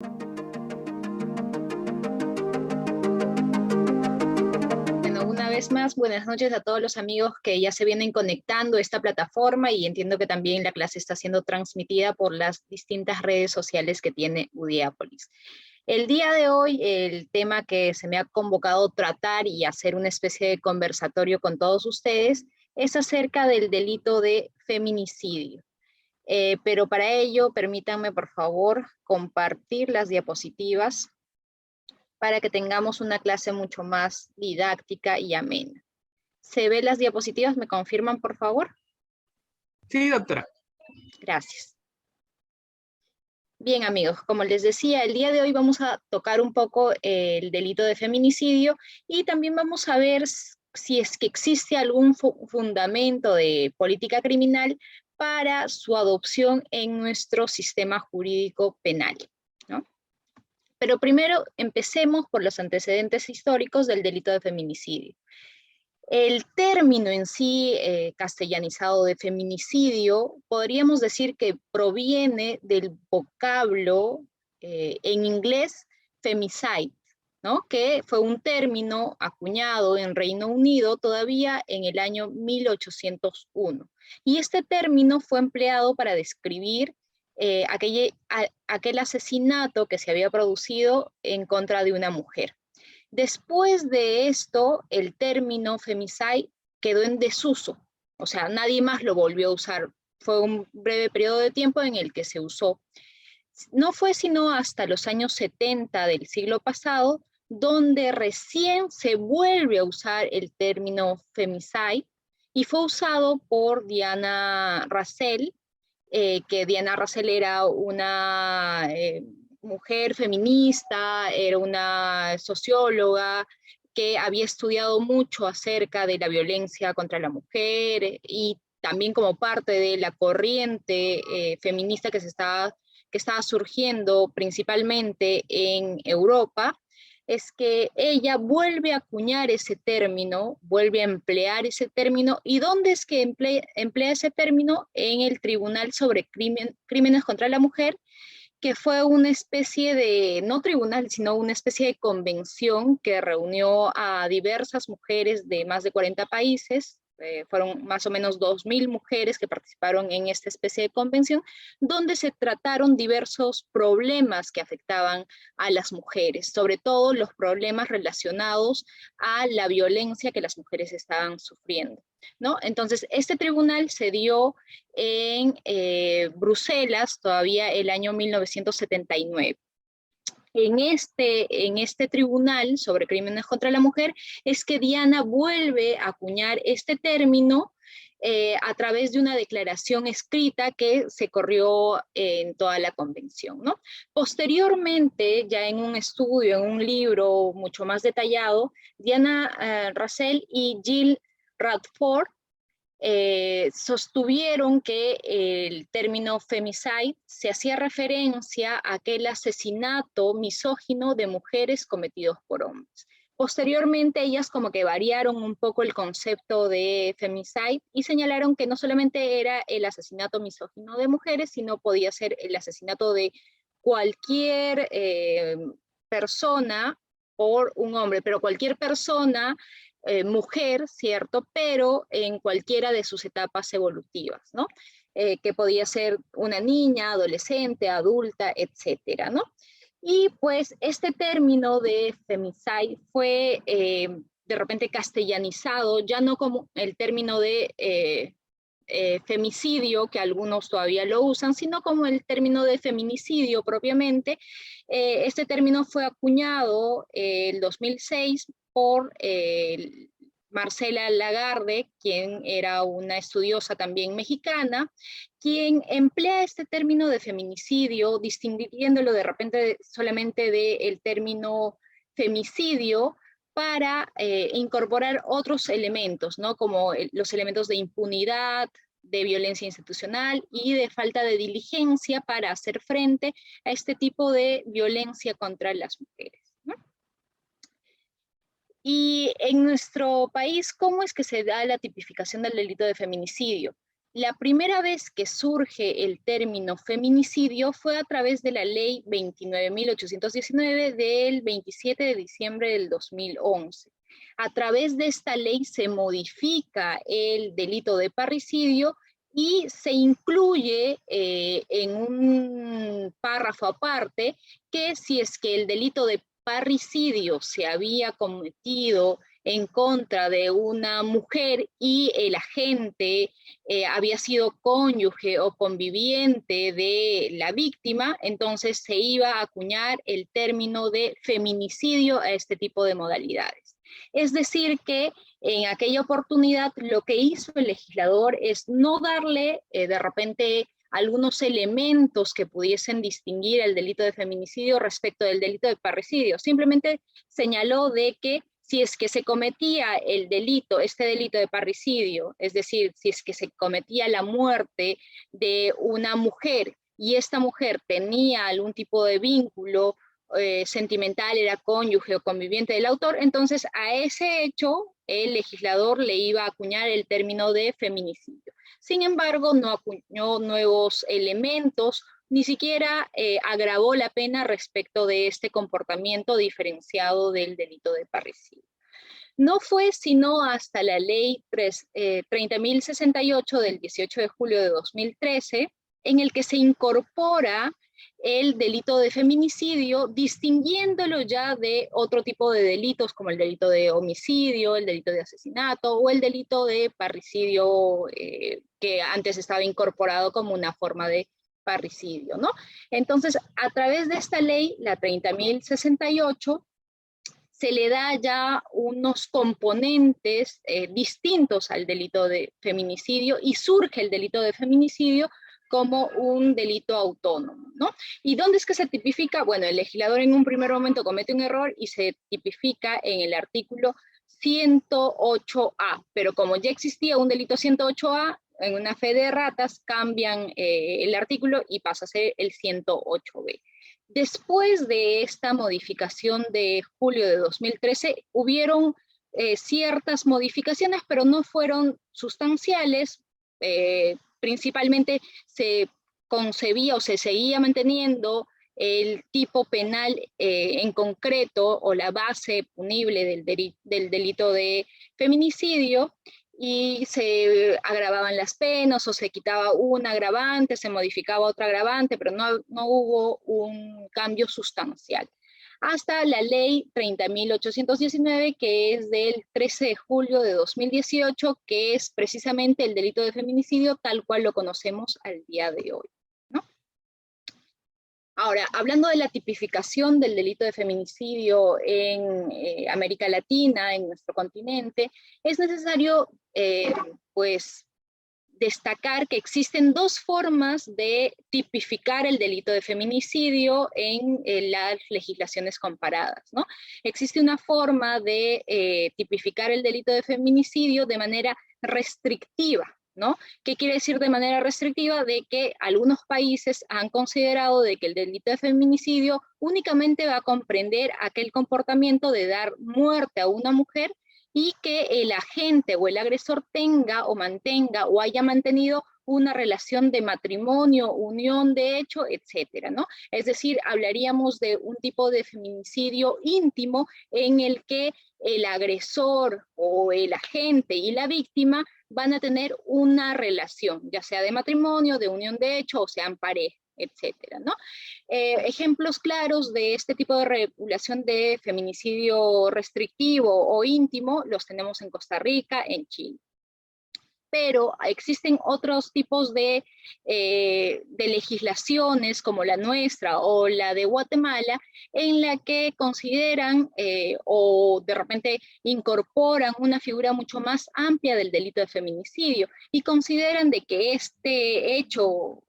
Bueno, una vez más, buenas noches a todos los amigos que ya se vienen conectando a esta plataforma y entiendo que también la clase está siendo transmitida por las distintas redes sociales que tiene Udiápolis. El día de hoy, el tema que se me ha convocado tratar y hacer una especie de conversatorio con todos ustedes es acerca del delito de feminicidio. Pero para ello, permítanme por favor compartir las diapositivas para que tengamos una clase mucho más didáctica y amena. ¿Se ven las diapositivas? ¿Me confirman, por favor? Sí, doctora. Gracias. Bien, amigos, como les decía, el día de hoy vamos a tocar un poco el delito de feminicidio y también vamos a ver si es que existe algún fundamento de política criminal para su adopción en nuestro sistema jurídico penal, ¿no? Pero primero empecemos por los antecedentes históricos del delito de feminicidio. El término en sí, castellanizado de feminicidio, podríamos decir que proviene del vocablo en inglés femicide, ¿no? Que fue un término acuñado en Reino Unido todavía en el año 1801. Y este término fue empleado para describir aquel asesinato que se había producido en contra de una mujer. Después de esto, el término femicide quedó en desuso, o sea, nadie más lo volvió a usar. Fue un breve periodo de tiempo en el que se usó. No fue sino hasta los años 70 del siglo pasado donde recién se vuelve a usar el término femicide y fue usado por Diana Russell, que Diana Russell era una mujer feminista, era una socióloga que había estudiado mucho acerca de la violencia contra la mujer y también como parte de la corriente feminista que estaba surgiendo principalmente en Europa, es que ella vuelve a acuñar ese término, vuelve a emplear ese término. ¿Y dónde es que emplea ese término? En el Tribunal sobre Crímenes contra la Mujer, que fue una especie de, no tribunal, sino una especie de convención que reunió a diversas mujeres de más de 40 países. Fueron más o menos 2.000 mujeres que participaron en esta especie de convención, donde se trataron diversos problemas que afectaban a las mujeres, sobre todo los problemas relacionados a la violencia que las mujeres estaban sufriendo, ¿no? Entonces, este tribunal se dio en Bruselas todavía el año 1979. En este tribunal sobre crímenes contra la mujer es que Diana vuelve a acuñar este término a través de una declaración escrita que se corrió en toda la convención, ¿no? Posteriormente, ya en un estudio, en un libro mucho más detallado, Diana Russell y Jill Radford sostuvieron que el término femicide se hacía referencia a aquel asesinato misógino de mujeres cometidos por hombres. Posteriormente, ellas como que variaron un poco el concepto de femicide y señalaron que no solamente era el asesinato misógino de mujeres, sino podía ser el asesinato de cualquier persona por un hombre, pero cualquier persona mujer, ¿cierto? Pero en cualquiera de sus etapas evolutivas, ¿no? Que podía ser una niña, adolescente, adulta, etcétera, ¿no? Y pues este término de femicide fue de repente castellanizado, ya no como el término de femicidio, que algunos todavía lo usan, sino como el término de feminicidio propiamente. Este término fue acuñado el 2006 por Marcela Lagarde, quien era una estudiosa también mexicana, quien emplea este término de feminicidio, distinguiéndolo de repente solamente del término femicidio, para incorporar otros elementos, ¿no? Como los elementos de impunidad, de violencia institucional y de falta de diligencia para hacer frente a este tipo de violencia contra las mujeres, ¿no? Y en nuestro país, ¿cómo es que se da la tipificación del delito de feminicidio? La primera vez que surge el término feminicidio fue a través de la ley 29.819 del 27 de diciembre del 2011. A través de esta ley se modifica el delito de parricidio y se incluye en un párrafo aparte que si es que el delito de parricidio se había cometido en contra de una mujer y el agente había sido cónyuge o conviviente de la víctima, entonces se iba a acuñar el término de feminicidio a este tipo de modalidades. Es decir que en aquella oportunidad lo que hizo el legislador es no darle de repente algunos elementos que pudiesen distinguir el delito de feminicidio respecto del delito de parricidio. Simplemente señaló de que si es que se cometía el delito, este delito de parricidio, es decir, si es que se cometía la muerte de una mujer y esta mujer tenía algún tipo de vínculo sentimental, era cónyuge o conviviente del autor, entonces a ese hecho el legislador le iba a acuñar el término de feminicidio. Sin embargo, no acuñó nuevos elementos, ni siquiera agravó la pena respecto de este comportamiento diferenciado del delito de parricidio. No fue sino hasta la ley 30.068 del 18 de julio de 2013 en el que se incorpora el delito de feminicidio, distinguiéndolo ya de otro tipo de delitos como el delito de homicidio, el delito de asesinato o el delito de parricidio que antes estaba incorporado como una forma de parricidio, ¿no? Entonces, a través de esta ley, la 30.068, se le da ya unos componentes distintos al delito de feminicidio y surge el delito de feminicidio como un delito autónomo, ¿no? ¿Y dónde es que se tipifica? Bueno, el legislador en un primer momento comete un error y se tipifica en el artículo 108A, pero como ya existía un delito 108A, en una fe de ratas cambian el artículo y pasa a ser el 108B. Después de esta modificación de julio de 2013, hubieron ciertas modificaciones, pero no fueron sustanciales. Principalmente se concebía o se seguía manteniendo el tipo penal en concreto o la base punible del delito de feminicidio, y se agravaban las penas o se quitaba un agravante, se modificaba otro agravante, pero no hubo un cambio sustancial. Hasta la ley 30.819, que es del 13 de julio de 2018, que es precisamente el delito de feminicidio tal cual lo conocemos al día de hoy, ¿no? Ahora, hablando de la tipificación del delito de feminicidio en América Latina, en nuestro continente, es necesario pues destacar que existen dos formas de tipificar el delito de feminicidio en las legislaciones comparadas, ¿no? Existe una forma de tipificar el delito de feminicidio de manera restrictiva, ¿no? ¿Qué quiere decir de manera restrictiva? De que algunos países han considerado de que el delito de feminicidio únicamente va a comprender aquel comportamiento de dar muerte a una mujer y que el agente o el agresor tenga o mantenga o haya mantenido una relación de matrimonio, unión de hecho, etcétera, ¿no? Es decir, hablaríamos de un tipo de feminicidio íntimo en el que el agresor o el agente y la víctima van a tener una relación, ya sea de matrimonio, de unión de hecho, o sean pareja, etcétera, ¿no? Ejemplos claros de este tipo de regulación de feminicidio restrictivo o íntimo los tenemos en Costa Rica, en Chile. Pero existen otros tipos de legislaciones como la nuestra o la de Guatemala, en la que consideran o de repente incorporan una figura mucho más amplia del delito de feminicidio y consideran de que este hecho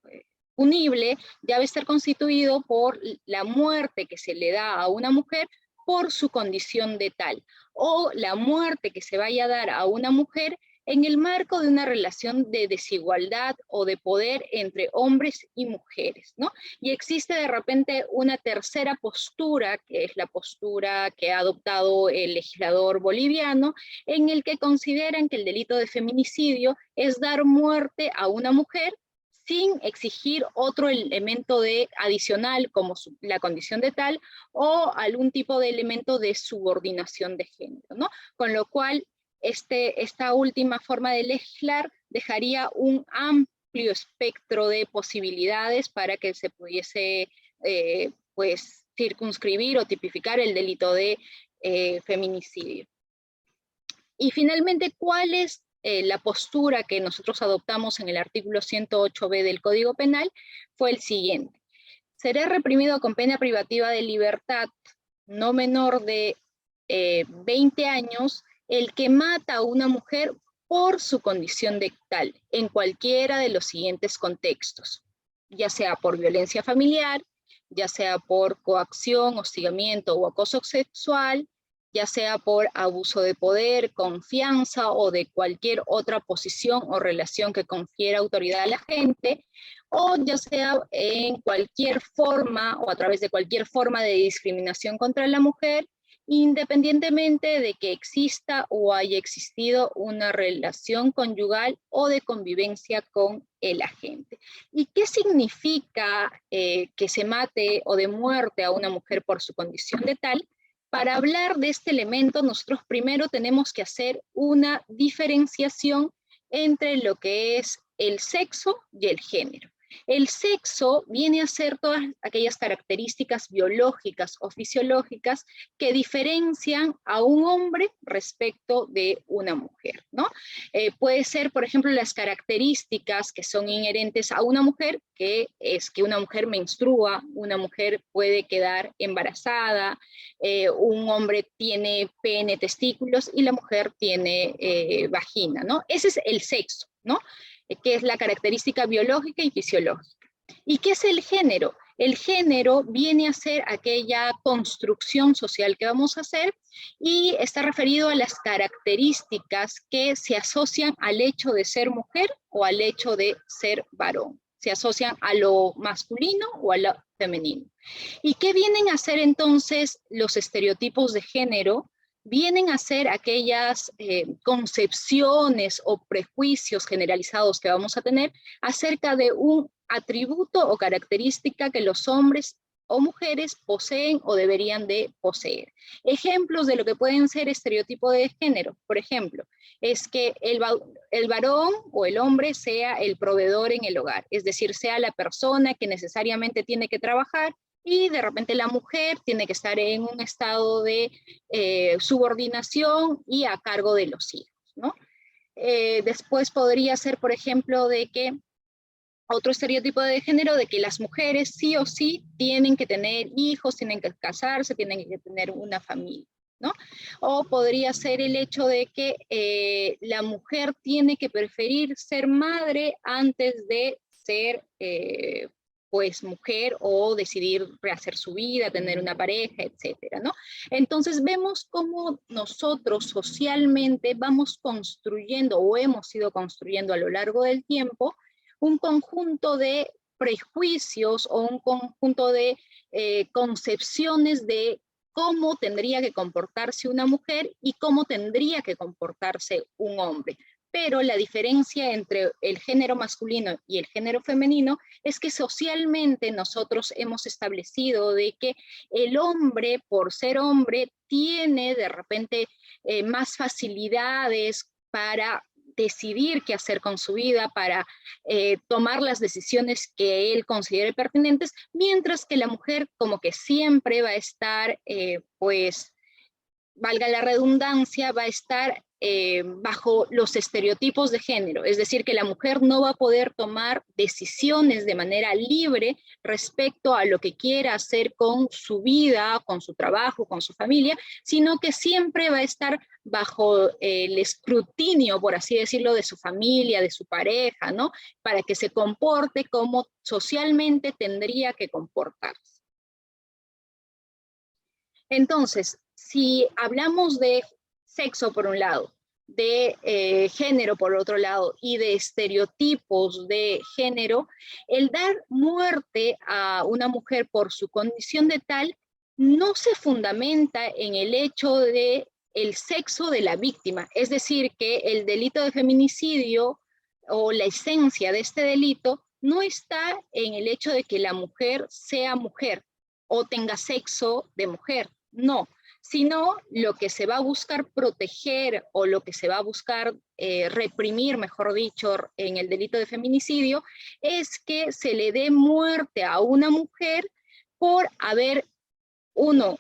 punible debe estar constituido por la muerte que se le da a una mujer por su condición de tal, o la muerte que se vaya a dar a una mujer en el marco de una relación de desigualdad o de poder entre hombres y mujeres, ¿no? Y existe de repente una tercera postura, que es la postura que ha adoptado el legislador boliviano, en el que consideran que el delito de feminicidio es dar muerte a una mujer sin exigir otro elemento adicional como la condición de tal o algún tipo de elemento de subordinación de género, ¿no? Con lo cual, esta última forma de legislar dejaría un amplio espectro de posibilidades para que se pudiese pues, circunscribir o tipificar el delito de feminicidio. Y finalmente, ¿cuál es la postura que nosotros adoptamos en el artículo 108b del Código Penal? Fue el siguiente: será reprimido con pena privativa de libertad no menor de 20 años el que mata a una mujer por su condición de tal, en cualquiera de los siguientes contextos, ya sea por violencia familiar, ya sea por coacción, hostigamiento o acoso sexual, ya sea por abuso de poder, confianza o de cualquier otra posición o relación que confiera autoridad a la gente, o ya sea en cualquier forma o a través de cualquier forma de discriminación contra la mujer, independientemente de que exista o haya existido una relación conyugal o de convivencia con el agente. ¿Y qué significa que se mate o de muerte a una mujer por su condición de tal? Para hablar de este elemento, nosotros primero tenemos que hacer una diferenciación entre lo que es el sexo y el género. El sexo viene a ser todas aquellas características biológicas o fisiológicas que diferencian a un hombre respecto de una mujer, ¿no? Puede ser, por ejemplo, las características que son inherentes a una mujer, que es que una mujer menstrua, una mujer puede quedar embarazada, un hombre tiene pene, testículos y la mujer tiene vagina, ¿no? Ese es el sexo, ¿no? Que es la característica biológica y fisiológica. ¿Y qué es el género? El género viene a ser aquella construcción social que vamos a hacer y está referido a las características que se asocian al hecho de ser mujer o al hecho de ser varón. Se asocian a lo masculino o a lo femenino. ¿Y qué vienen a ser entonces los estereotipos de género? Vienen a ser aquellas concepciones o prejuicios generalizados que vamos a tener acerca de un atributo o característica que los hombres o mujeres poseen o deberían de poseer. Ejemplos de lo que pueden ser estereotipos de género, por ejemplo, es que el varón o el hombre sea el proveedor en el hogar, es decir, sea la persona que necesariamente tiene que trabajar y de repente la mujer tiene que estar en un estado de subordinación y a cargo de los hijos, ¿no? Después podría ser, por ejemplo, de que otro estereotipo de género de que las mujeres sí o sí tienen que tener hijos, tienen que casarse, tienen que tener una familia, ¿no? O podría ser el hecho de que la mujer tiene que preferir ser madre antes de ser pues mujer o decidir rehacer su vida, tener una pareja, etcétera, ¿no? Entonces vemos cómo nosotros socialmente vamos construyendo o hemos ido construyendo a lo largo del tiempo un conjunto de prejuicios o un conjunto de concepciones de cómo tendría que comportarse una mujer y cómo tendría que comportarse un hombre. Pero la diferencia entre el género masculino y el género femenino es que socialmente nosotros hemos establecido de que el hombre, por ser hombre, tiene de repente más facilidades para decidir qué hacer con su vida, para tomar las decisiones que él considere pertinentes, mientras que la mujer como que siempre va a estar, pues, valga la redundancia, va a estar bajo los estereotipos de género, es decir, que la mujer no va a poder tomar decisiones de manera libre respecto a lo que quiera hacer con su vida, con su trabajo, con su familia, sino que siempre va a estar bajo el escrutinio, por así decirlo, de su familia, de su pareja, ¿no? Para que se comporte como socialmente tendría que comportarse. Entonces, si hablamos de sexo por un lado, de género, por otro lado, y de estereotipos de género, el dar muerte a una mujer por su condición de tal no se fundamenta en el hecho de el sexo de la víctima. Es decir, que el delito de feminicidio o la esencia de este delito no está en el hecho de que la mujer sea mujer o tenga sexo de mujer, no, sino lo que se va a buscar proteger o lo que se va a buscar reprimir, mejor dicho, en el delito de feminicidio, es que se le dé muerte a una mujer por haber, uno,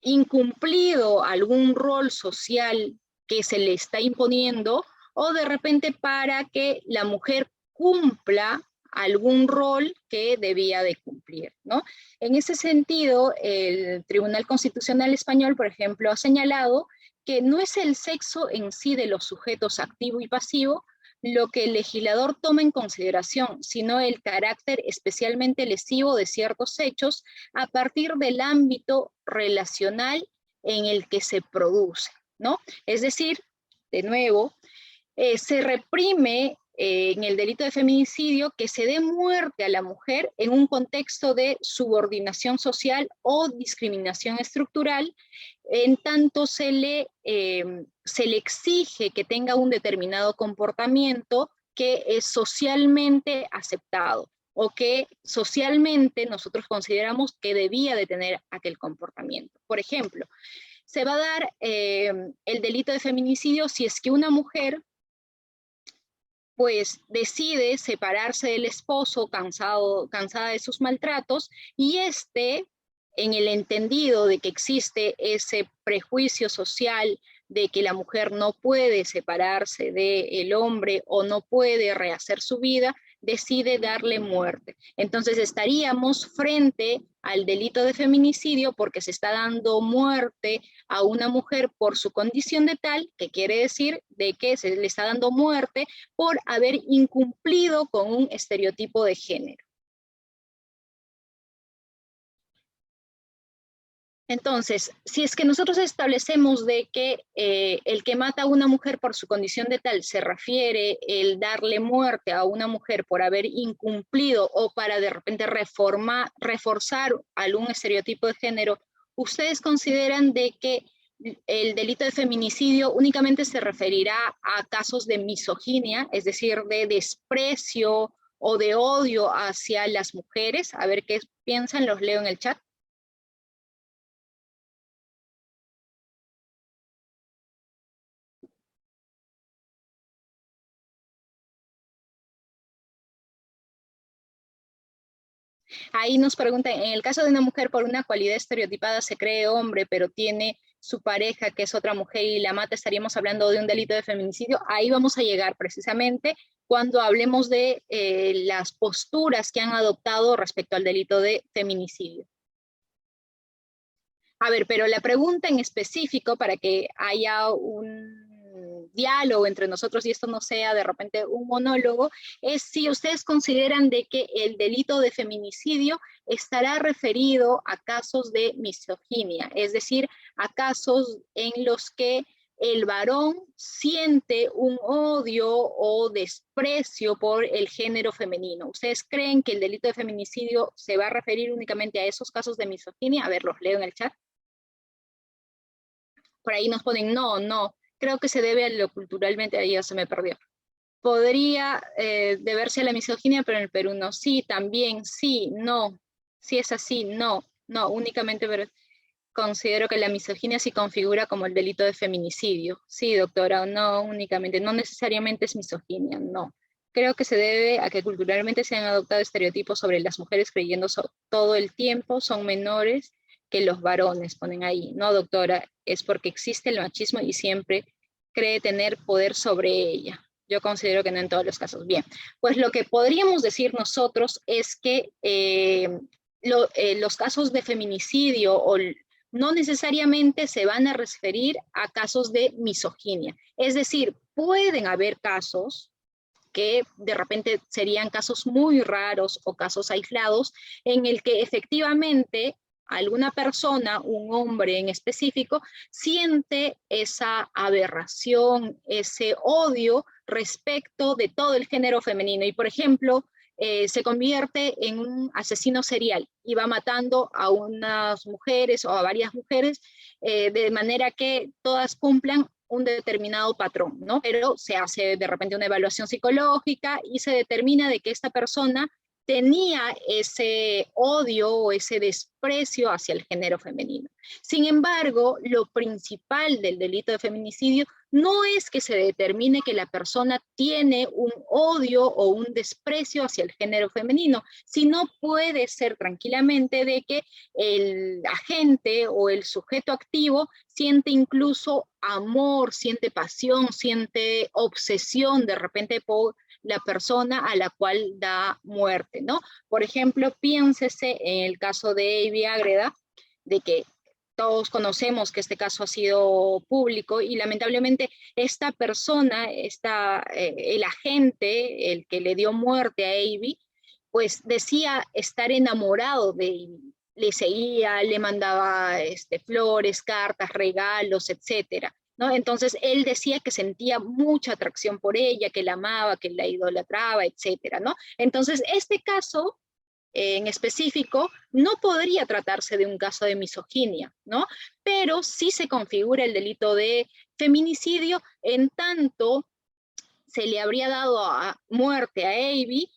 incumplido algún rol social que se le está imponiendo, o de repente para que la mujer cumpla algún rol que debía de cumplir, ¿no? En ese sentido, el Tribunal Constitucional Español, por ejemplo, ha señalado que no es el sexo en sí de los sujetos activo y pasivo lo que el legislador toma en consideración, sino el carácter especialmente lesivo de ciertos hechos a partir del ámbito relacional en el que se produce, ¿no? Es decir, de nuevo, se reprime en el delito de feminicidio que se dé muerte a la mujer en un contexto de subordinación social o discriminación estructural, en tanto se le exige que tenga un determinado comportamiento que es socialmente aceptado o que socialmente nosotros consideramos que debía de tener aquel comportamiento. Por ejemplo, se va a dar el delito de feminicidio si es que una mujer pues decide separarse del esposo cansada de sus maltratos, y en el entendido de que existe ese prejuicio social de que la mujer no puede separarse del hombre o no puede rehacer su vida, decide darle muerte. Entonces estaríamos frente al delito de feminicidio porque se está dando muerte a una mujer por su condición de tal, que quiere decir de que se le está dando muerte por haber incumplido con un estereotipo de género. Entonces, si es que nosotros establecemos de que el que mata a una mujer por su condición de tal se refiere el darle muerte a una mujer por haber incumplido o para de repente reforzar algún estereotipo de género, ¿ustedes consideran de que el delito de feminicidio únicamente se referirá a casos de misoginia, es decir, de desprecio o de odio hacia las mujeres? A ver qué piensan, los leo en el chat. Ahí nos preguntan, en el caso de una mujer por una cualidad estereotipada se cree hombre, pero tiene su pareja que es otra mujer y la mata, ¿estaríamos hablando de un delito de feminicidio? Ahí vamos a llegar precisamente cuando hablemos de las posturas que han adoptado respecto al delito de feminicidio. A ver, pero la pregunta en específico, para que haya un diálogo entre nosotros y esto no sea de repente un monólogo, es si ustedes consideran de que el delito de feminicidio estará referido a casos de misoginia, es decir, a casos en los que el varón siente un odio o desprecio por el género femenino. ¿Ustedes creen que el delito de feminicidio se va a referir únicamente a esos casos de misoginia? A ver, los leo en el chat. Por ahí nos ponen no, creo que se debe a lo culturalmente, ahí ya se me perdió. Podría deberse a la misoginia, pero en el Perú no. Sí, también, sí, no. Si es así, no, únicamente, pero considero que la misoginia sí configura como el delito de feminicidio. Sí, doctora, no únicamente, no necesariamente es misoginia, no. Creo que se debe a que culturalmente se han adoptado estereotipos sobre las mujeres creyendo todo el tiempo son menores que los varones, ponen ahí. No, doctora, es porque existe el machismo y siempre cree tener poder sobre ella. Yo considero que no en todos los casos. Bien, pues lo que podríamos decir nosotros es que los casos de feminicidio no necesariamente se van a referir a casos de misoginia. Es decir, pueden haber casos que de repente serían casos muy raros o casos aislados en el que efectivamente alguna persona, un hombre en específico, siente esa aberración, ese odio respecto de todo el género femenino. Y, por ejemplo, se convierte en un asesino serial y va matando a unas mujeres o a varias mujeres de manera que todas cumplan un determinado patrón, ¿no? Pero se hace de repente una evaluación psicológica y se determina de que esta persona tenía ese odio o ese desprecio hacia el género femenino. Sin embargo, lo principal del delito de feminicidio no es que se determine que la persona tiene un odio o un desprecio hacia el género femenino, sino puede ser tranquilamente de que el agente o el sujeto activo siente incluso amor, siente pasión, siente obsesión de repente por la persona a la cual da muerte, ¿no? Por ejemplo, piénsese en el caso de Abby Agreda, de que todos conocemos que este caso ha sido público y lamentablemente esta persona, el agente, el que le dio muerte a Abby, pues decía estar enamorado de Abby. Le seguía, le mandaba flores, cartas, regalos, etcétera, ¿no? Entonces él decía que sentía mucha atracción por ella, que la amaba, que la idolatraba, etcétera, ¿no? Entonces este caso en específico no podría tratarse de un caso de misoginia, ¿no? Pero sí se configura el delito de feminicidio en tanto se le habría dado muerte a Abby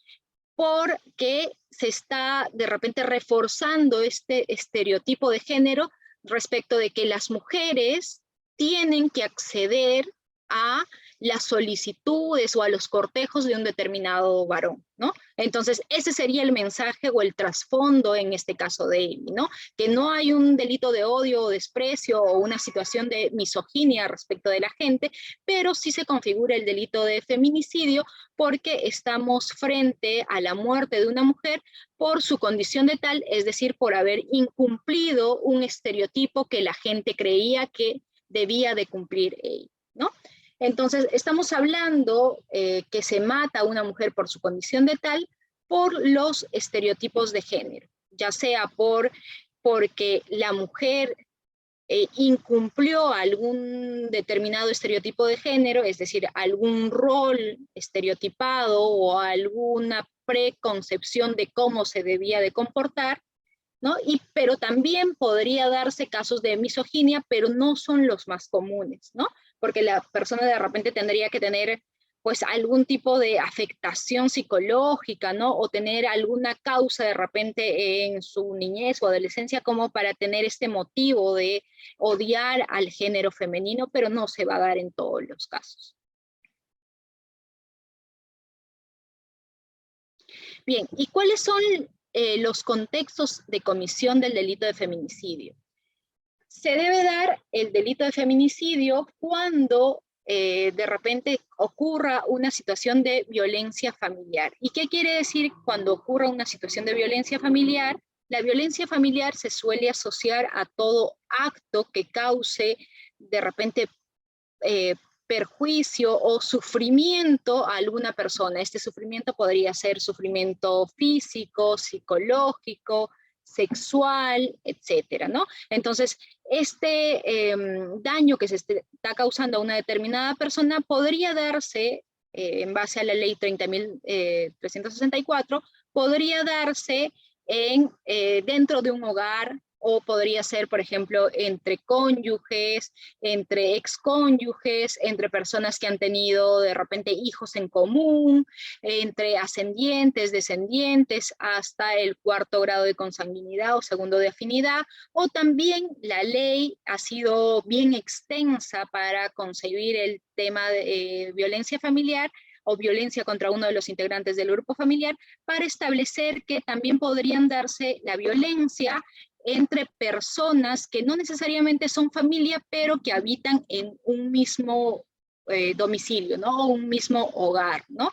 porque se está de repente reforzando este estereotipo de género respecto de que las mujeres tienen que acceder a las solicitudes o a los cortejos de un determinado varón, ¿no? Entonces, ese sería el mensaje o el trasfondo en este caso de Amy, ¿no? Que no hay un delito de odio o desprecio o una situación de misoginia respecto de la gente, pero sí se configura el delito de feminicidio porque estamos frente a la muerte de una mujer por su condición de tal, es decir, por haber incumplido un estereotipo que la gente creía que debía de cumplir ella, ¿no? Entonces, estamos hablando que se mata a una mujer por su condición de tal por los estereotipos de género, ya sea porque la mujer incumplió algún determinado estereotipo de género, es decir, algún rol estereotipado o alguna preconcepción de cómo se debía de comportar, ¿no? Pero también podría darse casos de misoginia, pero no son los más comunes, ¿no? Porque la persona de repente tendría que tener pues algún tipo de afectación psicológica, ¿no? O tener alguna causa de repente en su niñez o adolescencia como para tener este motivo de odiar al género femenino, pero no se va a dar en todos los casos. Bien, ¿y cuáles son los contextos de comisión del delito de feminicidio? Se debe dar el delito de feminicidio cuando de repente ocurra una situación de violencia familiar. ¿Y qué quiere decir cuando ocurra una situación de violencia familiar? La violencia familiar se suele asociar a todo acto que cause de repente perjuicio o sufrimiento a alguna persona. Este sufrimiento podría ser sufrimiento físico, psicológico, sexual, etcétera, ¿no? Entonces, este daño que se está causando a una determinada persona podría darse, en base a la ley 30.364, podría darse dentro de un hogar, o podría ser, por ejemplo, entre cónyuges, entre excónyuges, entre personas que han tenido de repente hijos en común, entre ascendientes, descendientes, hasta el 4º grado de consanguinidad o 2º de afinidad, o también la ley ha sido bien extensa para concebir el tema de violencia familiar o violencia contra uno de los integrantes del grupo familiar, para establecer que también podrían darse la violencia entre personas que no necesariamente son familia, pero que habitan en un mismo domicilio, ¿no? O un mismo hogar, ¿no?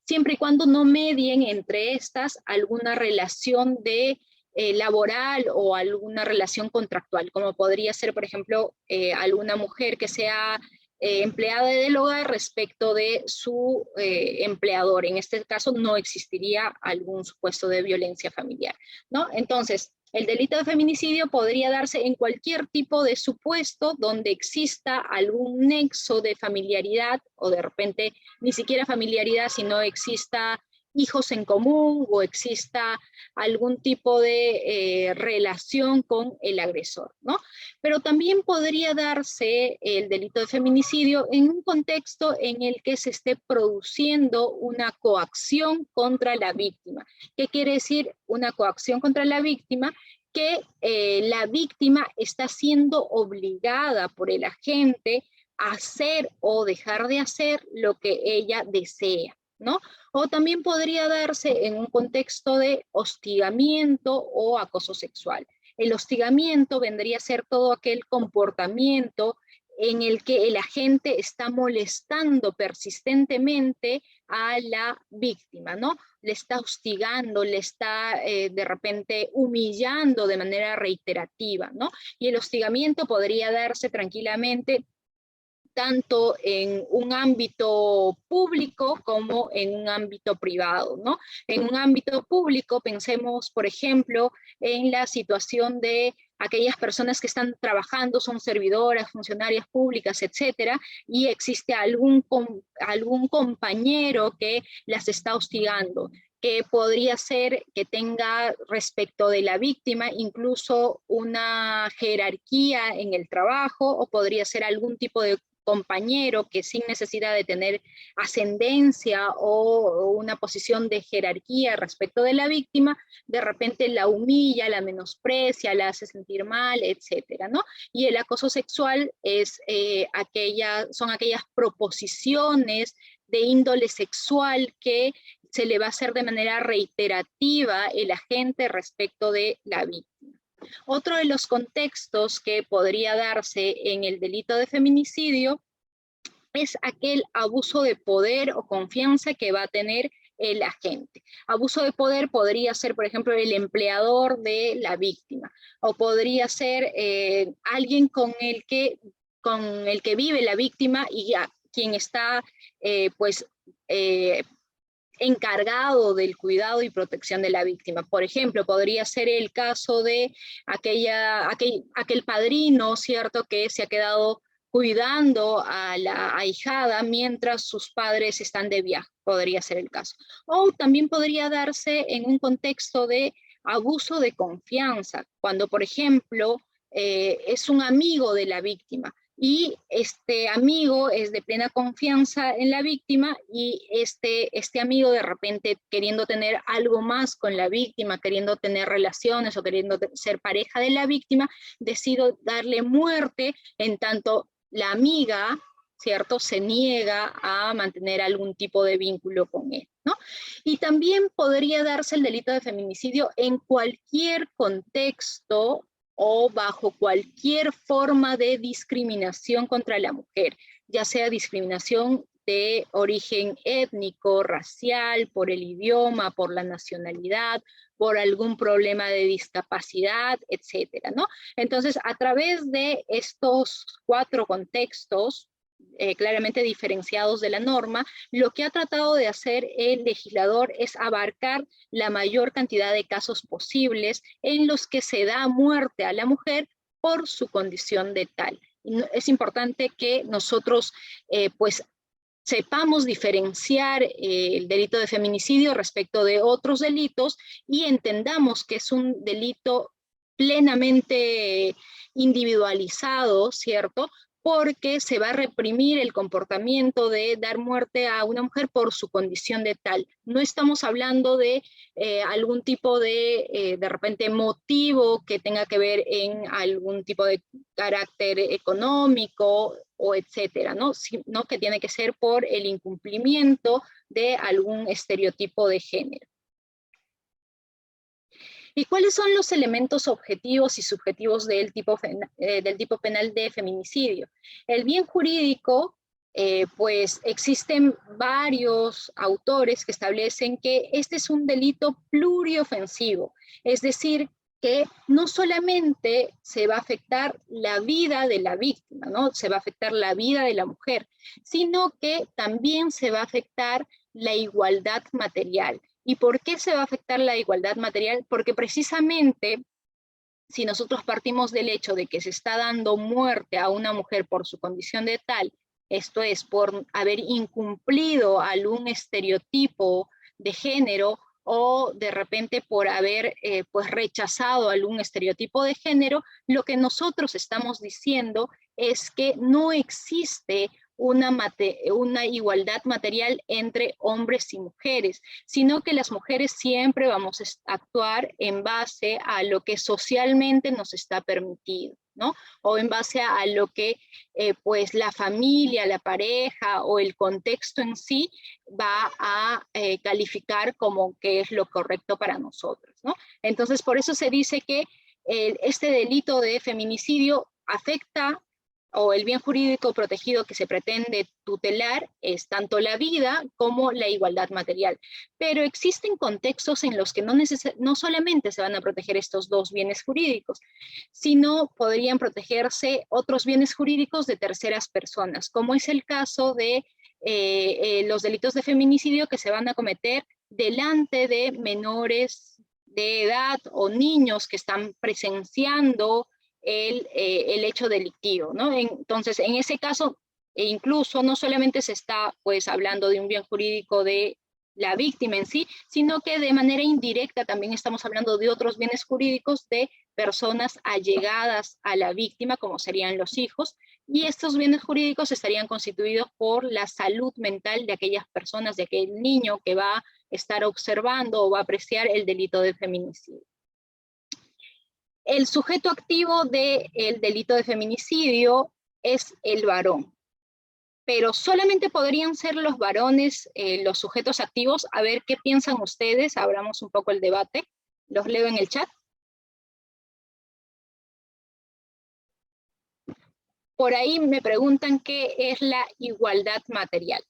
Siempre y cuando no medien entre estas alguna relación de laboral o alguna relación contractual, como podría ser, por ejemplo, alguna mujer que sea empleada del hogar respecto de su empleador. En este caso no existiría algún supuesto de violencia familiar, ¿no? Entonces, El delito de feminicidio podría darse en cualquier tipo de supuesto donde exista algún nexo de familiaridad o de repente ni siquiera familiaridad, sino exista hijos en común o exista algún tipo de relación con el agresor, ¿no? Pero también podría darse el delito de feminicidio en un contexto en el que se esté produciendo una coacción contra la víctima. ¿Qué quiere decir una coacción contra la víctima? Que la víctima está siendo obligada por el agente a hacer o dejar de hacer lo que ella desea, ¿no? O también podría darse en un contexto de hostigamiento o acoso sexual. El hostigamiento vendría a ser todo aquel comportamiento en el que el agente está molestando persistentemente a la víctima, ¿no? Le está hostigando, le está de repente humillando de manera reiterativa, ¿no? Y el hostigamiento podría darse tranquilamente tanto en un ámbito público como en un ámbito privado, ¿no? En un ámbito público, pensemos, por ejemplo, en la situación de aquellas personas que están trabajando, son servidoras, funcionarias públicas, etcétera, y existe algún compañero que las está hostigando, que podría ser que tenga respecto de la víctima incluso una jerarquía en el trabajo, o podría ser algún tipo de compañero que sin necesidad de tener ascendencia o una posición de jerarquía respecto de la víctima, de repente la humilla, la menosprecia, la hace sentir mal, etcétera, ¿no? Y el acoso sexual es, son aquellas proposiciones de índole sexual que se le va a hacer de manera reiterativa el agente respecto de la víctima. Otro de los contextos que podría darse en el delito de feminicidio es aquel abuso de poder o confianza que va a tener el agente. Abuso de poder podría ser, por ejemplo, el empleador de la víctima, o podría ser alguien con el que vive la víctima y a quien está, pues, encargado del cuidado y protección de la víctima. Por ejemplo, podría ser el caso de aquel padrino, ¿cierto?, que se ha quedado cuidando a la ahijada mientras sus padres están de viaje, podría ser el caso. O también podría darse en un contexto de abuso de confianza, cuando, por ejemplo, es un amigo de la víctima, y este amigo es de plena confianza en la víctima, y este amigo de repente queriendo tener algo más con la víctima, queriendo tener relaciones o queriendo ser pareja de la víctima, decide darle muerte en tanto la amiga, ¿cierto?, se niega a mantener algún tipo de vínculo con él, ¿no? Y también podría darse el delito de feminicidio en cualquier contexto o bajo cualquier forma de discriminación contra la mujer, ya sea discriminación de origen étnico, racial, por el idioma, por la nacionalidad, por algún problema de discapacidad, etcétera, ¿no? Entonces, a través de estos 4 contextos, claramente diferenciados de la norma, lo que ha tratado de hacer el legislador es abarcar la mayor cantidad de casos posibles en los que se da muerte a la mujer por su condición de tal. Es importante que nosotros pues sepamos diferenciar el delito de feminicidio respecto de otros delitos y entendamos que es un delito plenamente individualizado, ¿cierto?, porque se va a reprimir el comportamiento de dar muerte a una mujer por su condición de tal. No estamos hablando de algún tipo de repente, motivo que tenga que ver en algún tipo de carácter económico o etcétera, ¿no? Sino que tiene que ser por el incumplimiento de algún estereotipo de género. ¿Y cuáles son los elementos objetivos y subjetivos del tipo penal de feminicidio? El bien jurídico, pues existen varios autores que establecen que este es un delito pluriofensivo, es decir, que no solamente se va a afectar la vida de la víctima, ¿no?, se va a afectar la vida de la mujer, sino que también se va a afectar la igualdad material. ¿Y por qué se va a afectar la igualdad material? Porque precisamente si nosotros partimos del hecho de que se está dando muerte a una mujer por su condición de tal, esto es, por haber incumplido algún estereotipo de género o de repente por haber pues rechazado algún estereotipo de género, lo que nosotros estamos diciendo es que no existe una igualdad material entre hombres y mujeres, sino que las mujeres siempre vamos a actuar en base a lo que socialmente nos está permitido, ¿no? O en base a lo que pues la familia, la pareja o el contexto en sí va a calificar como que es lo correcto para nosotros, ¿no? Entonces, por eso se dice que este delito de feminicidio afecta, o el bien jurídico protegido que se pretende tutelar es tanto la vida como la igualdad material. Pero existen contextos en los que no solamente se van a proteger estos dos bienes jurídicos, sino podrían protegerse otros bienes jurídicos de terceras personas, como es el caso de los delitos de feminicidio que se van a cometer delante de menores de edad o niños que están presenciando el hecho delictivo, ¿no? Entonces, en ese caso, incluso no solamente se está pues hablando de un bien jurídico de la víctima en sí, sino que de manera indirecta también estamos hablando de otros bienes jurídicos de personas allegadas a la víctima, como serían los hijos, y estos bienes jurídicos estarían constituidos por la salud mental de aquellas personas, de aquel niño que va a estar observando o va a apreciar el delito de feminicidio. El sujeto activo del delito de feminicidio es el varón, pero solamente podrían ser los varones los sujetos activos. A ver qué piensan ustedes, abramos un poco el debate, los leo en el chat. Por ahí me preguntan qué es la igualdad material.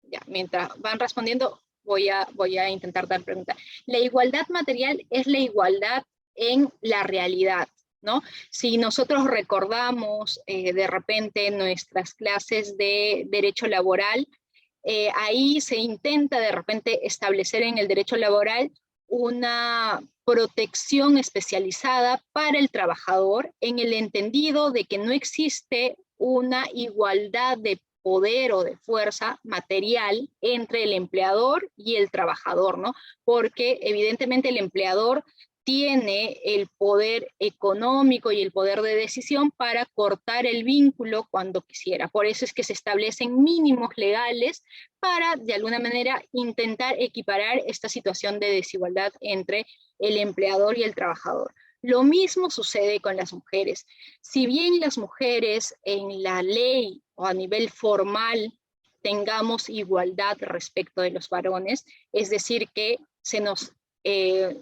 Ya, mientras van respondiendo, voy a intentar dar preguntas. La igualdad material es la igualdad en la realidad, ¿no? Si nosotros recordamos de repente nuestras clases de derecho laboral, ahí se intenta de repente establecer en el derecho laboral una protección especializada para el trabajador en el entendido de que no existe una igualdad de poder o de fuerza material entre el empleador y el trabajador, ¿no? Porque evidentemente el empleador tiene el poder económico y el poder de decisión para cortar el vínculo cuando quisiera. Por eso es que se establecen mínimos legales para, de alguna manera, intentar equiparar esta situación de desigualdad entre el empleador y el trabajador. Lo mismo sucede con las mujeres. Si bien las mujeres en la ley o a nivel formal tengamos igualdad respecto de los varones, es decir, que se nos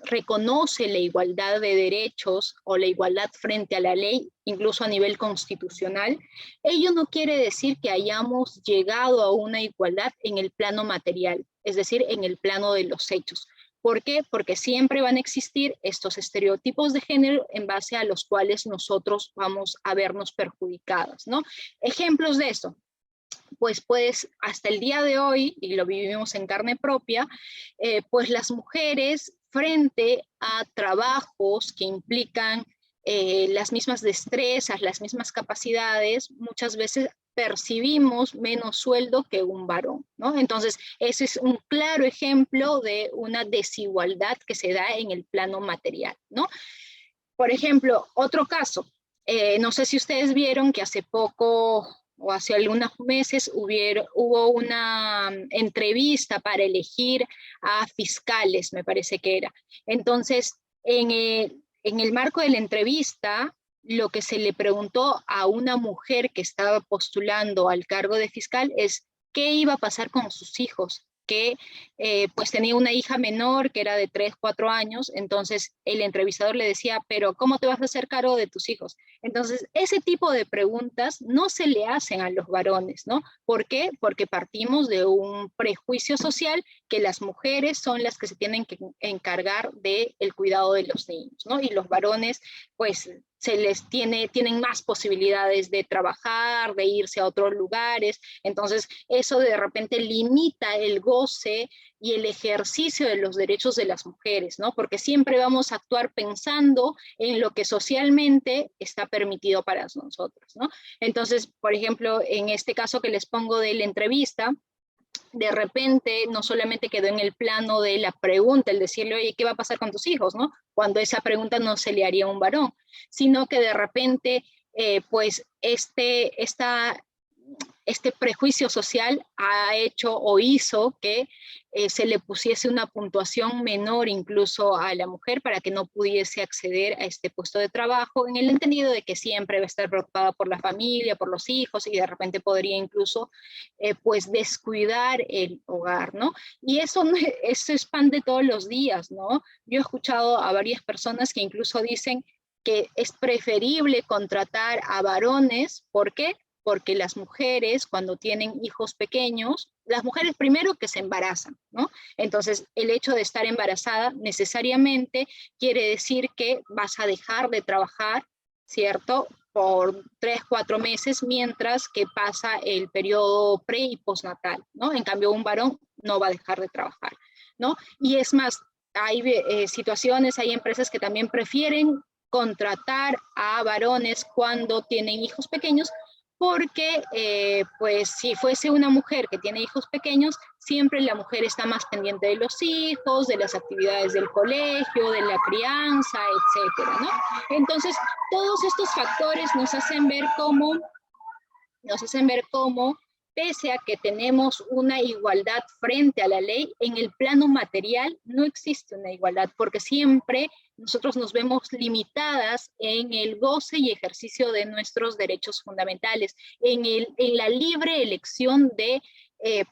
reconoce la igualdad de derechos o la igualdad frente a la ley, incluso a nivel constitucional, ello no quiere decir que hayamos llegado a una igualdad en el plano material, es decir, en el plano de los hechos. ¿Por qué? Porque siempre van a existir estos estereotipos de género en base a los cuales nosotros vamos a vernos perjudicadas, ¿no? Ejemplos de esto. Pues hasta el día de hoy, y lo vivimos en carne propia, pues las mujeres frente a trabajos que implican las mismas destrezas, las mismas capacidades, muchas veces percibimos menos sueldo que un varón, ¿no? Entonces, ese es un claro ejemplo de una desigualdad que se da en el plano material, ¿no? Por ejemplo, otro caso, no sé si ustedes vieron que hace poco o hace algunos meses hubo una entrevista para elegir a fiscales, me parece que era. Entonces, en el marco de la entrevista, lo que se le preguntó a una mujer que estaba postulando al cargo de fiscal es qué iba a pasar con sus hijos, que pues tenía una hija menor que era de 3, 4 años, entonces el entrevistador le decía, pero ¿cómo te vas a hacer cargo de tus hijos? Entonces, ese tipo de preguntas no se le hacen a los varones, ¿no? ¿Por qué? Porque partimos de un prejuicio social que las mujeres son las que se tienen que encargar del cuidado de los niños, ¿no? Y los varones, pues, tienen más posibilidades de trabajar, de irse a otros lugares. Entonces, eso de repente limita el goce y el ejercicio de los derechos de las mujeres, ¿no? Porque siempre vamos a actuar pensando en lo que socialmente está permitido para nosotros, ¿no? Entonces, por ejemplo, en este caso que les pongo de la entrevista, de repente no solamente quedó en el plano de la pregunta, el decirle, oye, ¿qué va a pasar con tus hijos? ¿No? Cuando esa pregunta no se le haría a un varón, sino que de repente, pues, este prejuicio social ha hecho o hizo que se le pusiese una puntuación menor incluso a la mujer para que no pudiese acceder a este puesto de trabajo, en el entendido de que siempre va a estar preocupada por la familia, por los hijos, y de repente podría incluso pues descuidar el hogar, ¿no? Y eso, eso es pan de todos los días, ¿no? Yo he escuchado a varias personas que incluso dicen que es preferible contratar a varones. ¿Por qué? Porque las mujeres, cuando tienen hijos pequeños, las mujeres primero que se embarazan, ¿no? Entonces, el hecho de estar embarazada necesariamente quiere decir que vas a dejar de trabajar, ¿cierto? Por 3, 4 meses, mientras que pasa el periodo pre y postnatal, ¿no? En cambio, un varón no va a dejar de trabajar, ¿no? Y es más, hay situaciones, hay empresas que también prefieren contratar a varones cuando tienen hijos pequeños, porque pues si fuese una mujer que tiene hijos pequeños, siempre la mujer está más pendiente de los hijos, de las actividades del colegio, de la crianza, etcétera, ¿no? Entonces, todos estos factores nos hacen ver cómo, pese a que tenemos una igualdad frente a la ley, en el plano material no existe una igualdad, porque siempre nosotros nos vemos limitadas en el goce y ejercicio de nuestros derechos fundamentales, en la libre elección de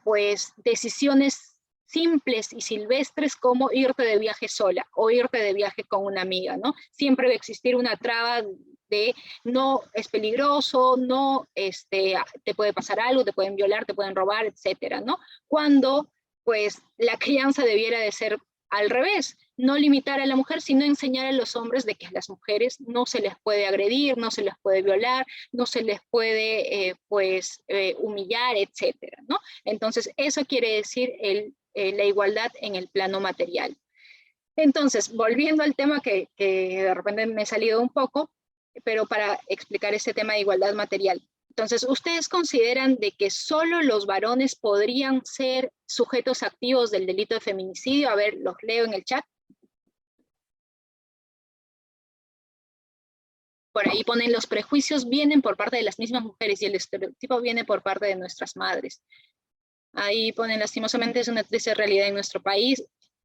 pues decisiones simples y silvestres como irte de viaje sola o irte de viaje con una amiga, ¿no? Siempre va a existir una traba de no es peligroso, no te puede pasar algo, te pueden violar, te pueden robar, etcétera, ¿no? Cuando pues la crianza debiera de ser al revés, no limitar a la mujer, sino enseñar a los hombres de que a las mujeres no se les puede agredir, no se les puede violar, no se les puede humillar, etcétera, ¿no? Entonces, eso quiere decir la igualdad en el plano material. Entonces, volviendo al tema que de repente me he salido un poco, pero para explicar este tema de igualdad material. Entonces, ¿ustedes consideran de que solo los varones podrían ser sujetos activos del delito de feminicidio? A ver, los leo en el chat. Por ahí ponen, los prejuicios vienen por parte de las mismas mujeres y el estereotipo viene por parte de nuestras madres. Ahí ponen, lastimosamente es una triste realidad en nuestro país.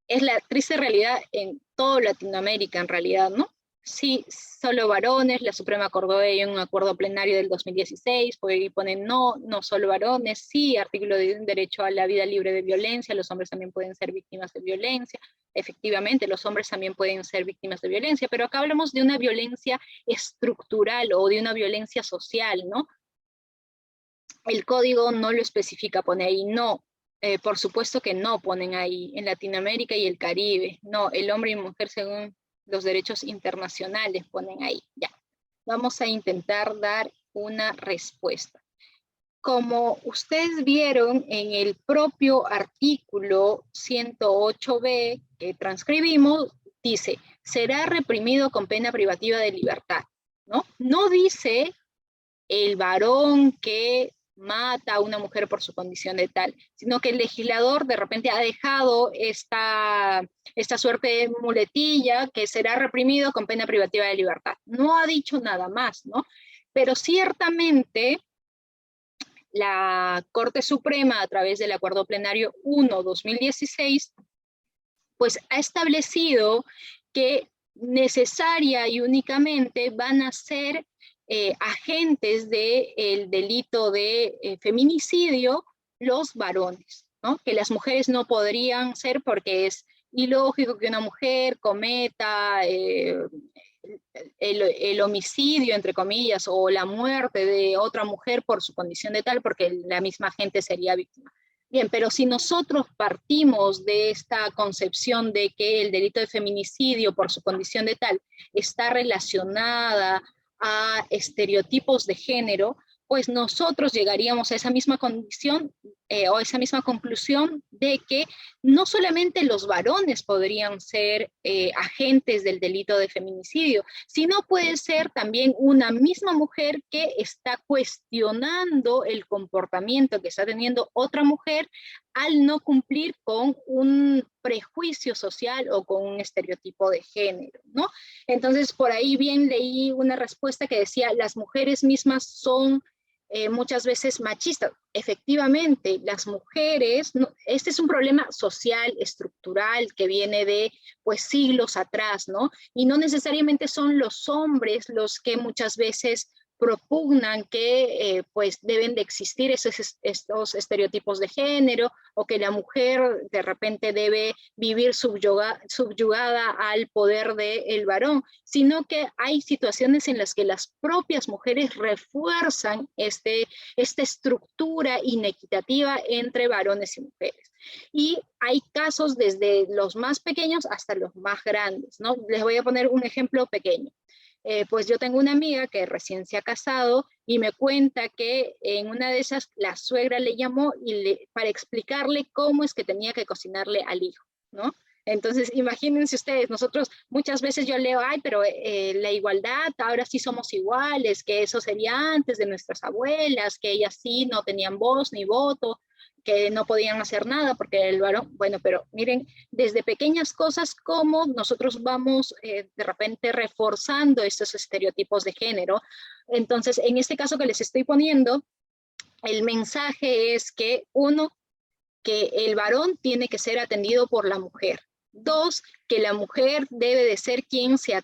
Es la triste realidad en toda Latinoamérica, en realidad, ¿no? Sí, solo varones, la Suprema acordó ello en un acuerdo plenario del 2016, por ahí ponen no solo varones, sí, artículo de derecho a la vida libre de violencia, los hombres también pueden ser víctimas de violencia, efectivamente, los hombres también pueden ser víctimas de violencia, pero acá hablamos de una violencia estructural o de una violencia social, ¿no? El código no lo especifica, pone ahí no, por supuesto que no ponen ahí, en Latinoamérica y el Caribe, no, el hombre y mujer según los derechos internacionales ponen ahí, ya. Vamos a intentar dar una respuesta. Como ustedes vieron en el propio artículo 108b que transcribimos, dice, será reprimido con pena privativa de libertad, ¿no? No dice el varón que mata a una mujer por su condición de tal, sino que el legislador de repente ha dejado esta suerte de muletilla que será reprimido con pena privativa de libertad. No ha dicho nada más, ¿no? Pero ciertamente la Corte Suprema, a través del Acuerdo Plenario 1/2016, pues ha establecido que necesaria y únicamente van a ser agentes del delito de feminicidio los varones, ¿no? Que las mujeres no podrían ser porque es ilógico que una mujer cometa el homicidio, entre comillas, o la muerte de otra mujer por su condición de tal, porque la misma gente sería víctima. Bien, pero si nosotros partimos de esta concepción de que el delito de feminicidio por su condición de tal está relacionada a estereotipos de género, pues nosotros llegaríamos a esa misma condición o esa misma conclusión de que no solamente los varones podrían ser agentes del delito de feminicidio, sino puede ser también una misma mujer que está cuestionando el comportamiento que está teniendo otra mujer al no cumplir con un prejuicio social o con un estereotipo de género, ¿no? Entonces, por ahí bien leí una respuesta que decía, las mujeres mismas son muchas veces machistas. Efectivamente, las mujeres, no, este es un problema social, estructural, que viene de pues siglos atrás, ¿no? Y no necesariamente son los hombres los que muchas veces propugnan que pues deben de existir estos estereotipos de género o que la mujer de repente debe vivir subyugada al poder del varón, sino que hay situaciones en las que las propias mujeres refuerzan esta estructura inequitativa entre varones y mujeres. Y hay casos desde los más pequeños hasta los más grandes, ¿no? Les voy a poner un ejemplo pequeño. Pues yo tengo una amiga que recién se ha casado y me cuenta que en una de esas la suegra le llamó para explicarle cómo es que tenía que cocinarle al hijo, ¿no? Entonces, imagínense ustedes, nosotros muchas veces yo leo, ay, pero la igualdad, ahora sí somos iguales, que eso sería antes de nuestras abuelas, que ellas sí no tenían voz ni voto, que no podían hacer nada porque el varón, bueno, pero miren, desde pequeñas cosas como nosotros vamos de repente reforzando estos estereotipos de género. Entonces, en este caso que les estoy poniendo, el mensaje es que uno, que el varón tiene que ser atendido por la mujer. Dos, que la mujer debe de ser quien se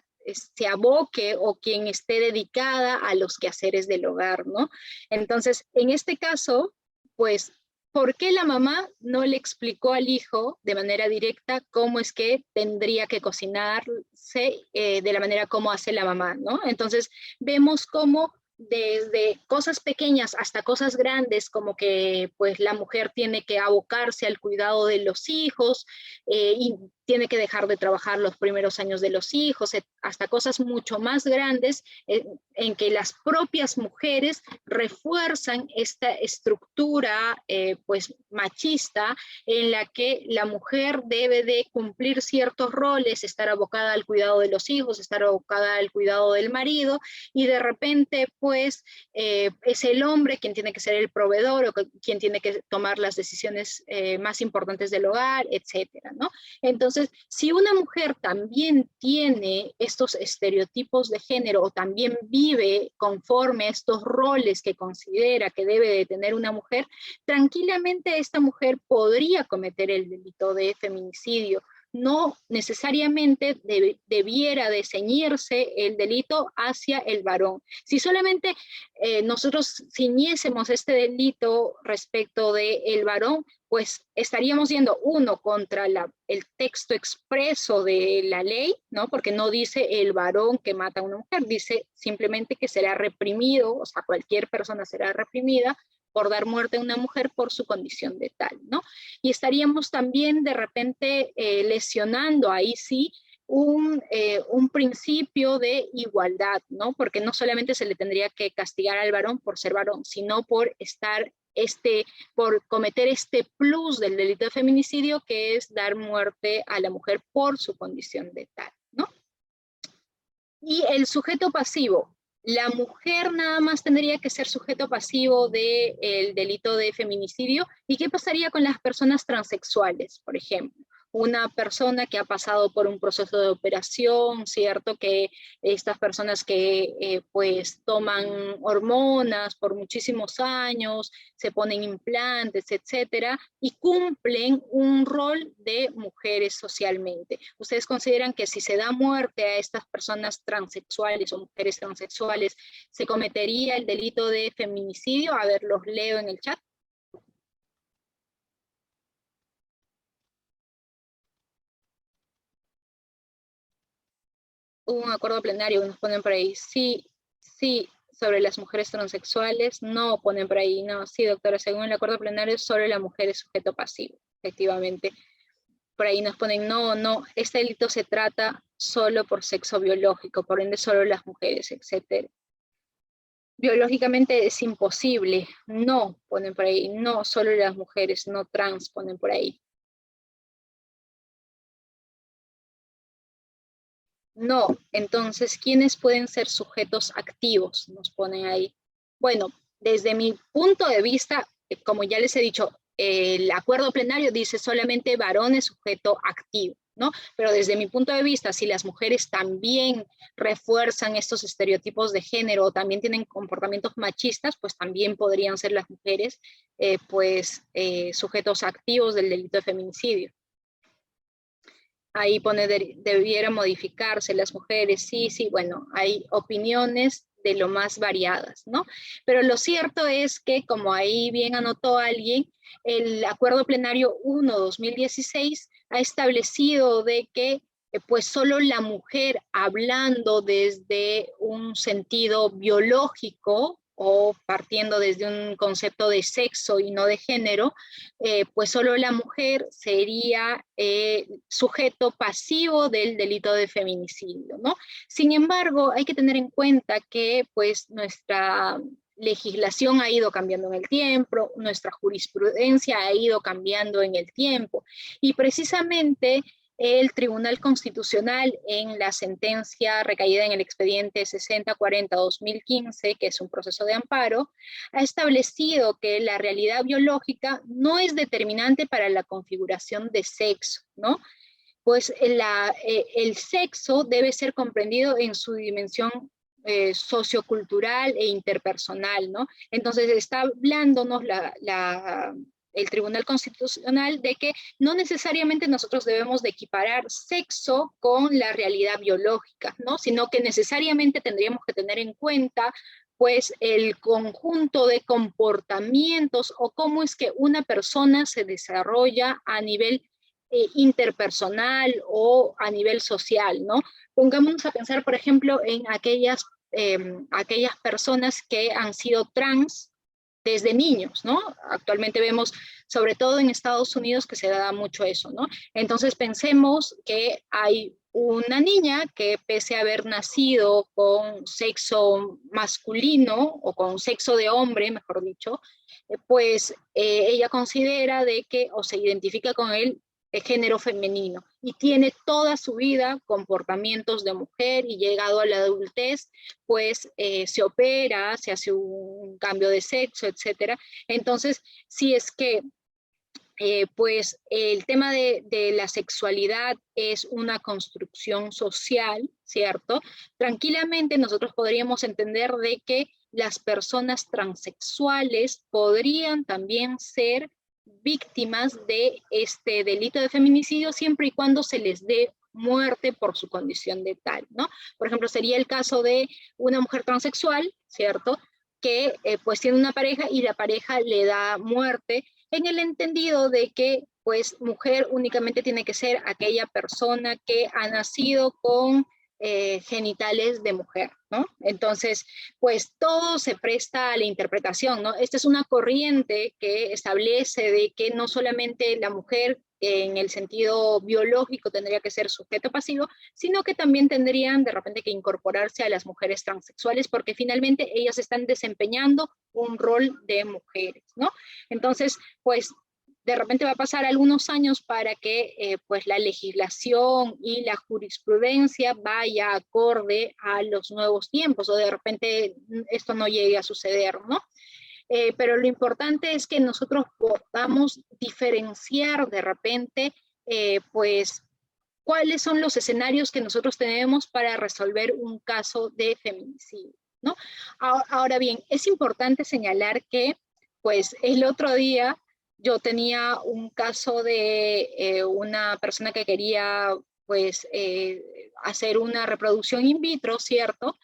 aboque o quien esté dedicada a los quehaceres del hogar, ¿no? Entonces, en este caso, pues, ¿por qué la mamá no le explicó al hijo de manera directa cómo es que tendría que cocinarse de la manera como hace la mamá, ¿no? Entonces, vemos cómo desde cosas pequeñas hasta cosas grandes, como que pues la mujer tiene que abocarse al cuidado de los hijos y tiene que dejar de trabajar los primeros años de los hijos, hasta cosas mucho más grandes en que las propias mujeres refuerzan esta estructura pues machista en la que la mujer debe de cumplir ciertos roles, estar abocada al cuidado de los hijos, estar abocada al cuidado del marido, y de repente pues es el hombre quien tiene que ser el proveedor o quien tiene que tomar las decisiones más importantes del hogar, etcétera, ¿no? Entonces, si una mujer también tiene estos estereotipos de género o también vive conforme a estos roles que considera que debe de tener una mujer, tranquilamente esta mujer podría cometer el delito de feminicidio. No necesariamente debiera de ceñirse el delito hacia el varón. Si solamente nosotros ciñésemos este delito respecto del varón, pues estaríamos yendo uno contra el texto expreso de la ley, ¿no? Porque no dice el varón que mata a una mujer, dice simplemente que será reprimido, o sea, cualquier persona será reprimida por dar muerte a una mujer por su condición de tal, ¿no? Y estaríamos también de repente lesionando ahí sí un principio de igualdad, ¿no? Porque no solamente se le tendría que castigar al varón por ser varón, sino por estar por cometer este plus del delito de feminicidio, que es dar muerte a la mujer por su condición de tal, ¿no? Y el sujeto pasivo, la mujer nada más tendría que ser sujeto pasivo del delito de feminicidio. ¿Y qué pasaría con las personas transexuales, por ejemplo? Una persona que ha pasado por un proceso de operación, ¿cierto? Que estas personas que pues toman hormonas por muchísimos años, se ponen implantes, etcétera, y cumplen un rol de mujeres socialmente. ¿Ustedes consideran que si se da muerte a estas personas transexuales o mujeres transexuales, se cometería el delito de feminicidio? A ver, los leo en el chat. Hubo un acuerdo plenario, nos ponen por ahí. Sí, sí, sobre las mujeres transexuales, no ponen por ahí. No, sí, doctora, según el acuerdo plenario, solo la mujer es sujeto pasivo, efectivamente. Por ahí nos ponen, no, no, este delito se trata solo por sexo biológico, por ende solo las mujeres, etcétera. biológicamente es imposible. No, ponen por ahí. No, solo las mujeres no trans ponen por ahí. No, entonces, ¿quiénes pueden ser sujetos activos? Nos ponen ahí. Bueno, desde mi punto de vista, como ya les he dicho, el acuerdo plenario dice solamente varones sujeto activo, ¿no? Pero desde mi punto de vista, si las mujeres también refuerzan estos estereotipos de género o también tienen comportamientos machistas, pues también podrían ser las mujeres, sujetos activos del delito de feminicidio. Ahí pone debiera modificarse las mujeres, sí, sí, bueno, hay opiniones de lo más variadas, ¿no? Pero lo cierto es que, como ahí bien anotó alguien, el Acuerdo Plenario 1/2016 ha establecido de que pues solo la mujer, hablando desde un sentido biológico o partiendo desde un concepto de sexo y no de género, pues solo la mujer sería sujeto pasivo del delito de feminicidio, ¿no? Sin embargo, hay que tener en cuenta que pues nuestra legislación ha ido cambiando en el tiempo, nuestra jurisprudencia ha ido cambiando en el tiempo y precisamente el Tribunal Constitucional en la sentencia recaída en el expediente 6040-2015, que es un proceso de amparo, ha establecido que la realidad biológica no es determinante para la configuración de sexo, ¿no? Pues el sexo debe ser comprendido en su dimensión sociocultural e interpersonal, ¿no? Entonces está hablándonos el Tribunal Constitucional de que no necesariamente nosotros debemos de equiparar sexo con la realidad biológica, ¿no? Sino que necesariamente tendríamos que tener en cuenta pues el conjunto de comportamientos o cómo es que una persona se desarrolla a nivel interpersonal o a nivel social, ¿no? Pongámonos a pensar, por ejemplo, en aquellas personas que han sido trans desde niños, ¿no? Actualmente vemos, sobre todo en Estados Unidos, que se da mucho eso, ¿no? Entonces pensemos que hay una niña que pese a haber nacido con sexo masculino o con sexo de hombre, mejor dicho, ella considera de que o se identifica con el género femenino y tiene toda su vida comportamientos de mujer y llegado a la adultez, pues se opera, se hace un cambio de sexo, etcétera. Entonces, si es que pues el tema de la sexualidad es una construcción social, ¿cierto? Tranquilamente nosotros podríamos entender de que las personas transexuales podrían también ser víctimas de este delito de feminicidio siempre y cuando se les dé muerte por su condición de tal, ¿no? Por ejemplo, sería el caso de una mujer transexual, ¿cierto? Que pues tiene una pareja y la pareja le da muerte en el entendido de que pues mujer únicamente tiene que ser aquella persona que ha nacido con genitales de mujer, ¿no? Entonces, pues todo se presta a la interpretación, ¿no? Esta es una corriente que establece de que no solamente la mujer en el sentido biológico tendría que ser sujeto pasivo, sino que también tendrían de repente que incorporarse a las mujeres transexuales porque finalmente ellas están desempeñando un rol de mujeres, ¿no? Entonces, pues de repente va a pasar algunos años para que pues la legislación y la jurisprudencia vaya acorde a los nuevos tiempos o de repente esto no llegue a suceder, ¿no? Pero lo importante es que nosotros podamos diferenciar de repente, pues, cuáles son los escenarios que nosotros tenemos para resolver un caso de feminicidio, ¿no? Ahora bien, es importante señalar que, pues, el otro día yo tenía un caso de una persona que quería, pues, hacer una reproducción in vitro, ¿cierto?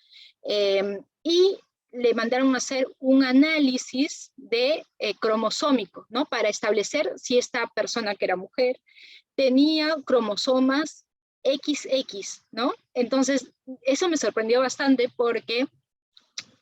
Y le mandaron a hacer un análisis de cromosómico, ¿no? Para establecer si esta persona que era mujer tenía cromosomas XX, ¿no? Entonces, eso me sorprendió bastante porque,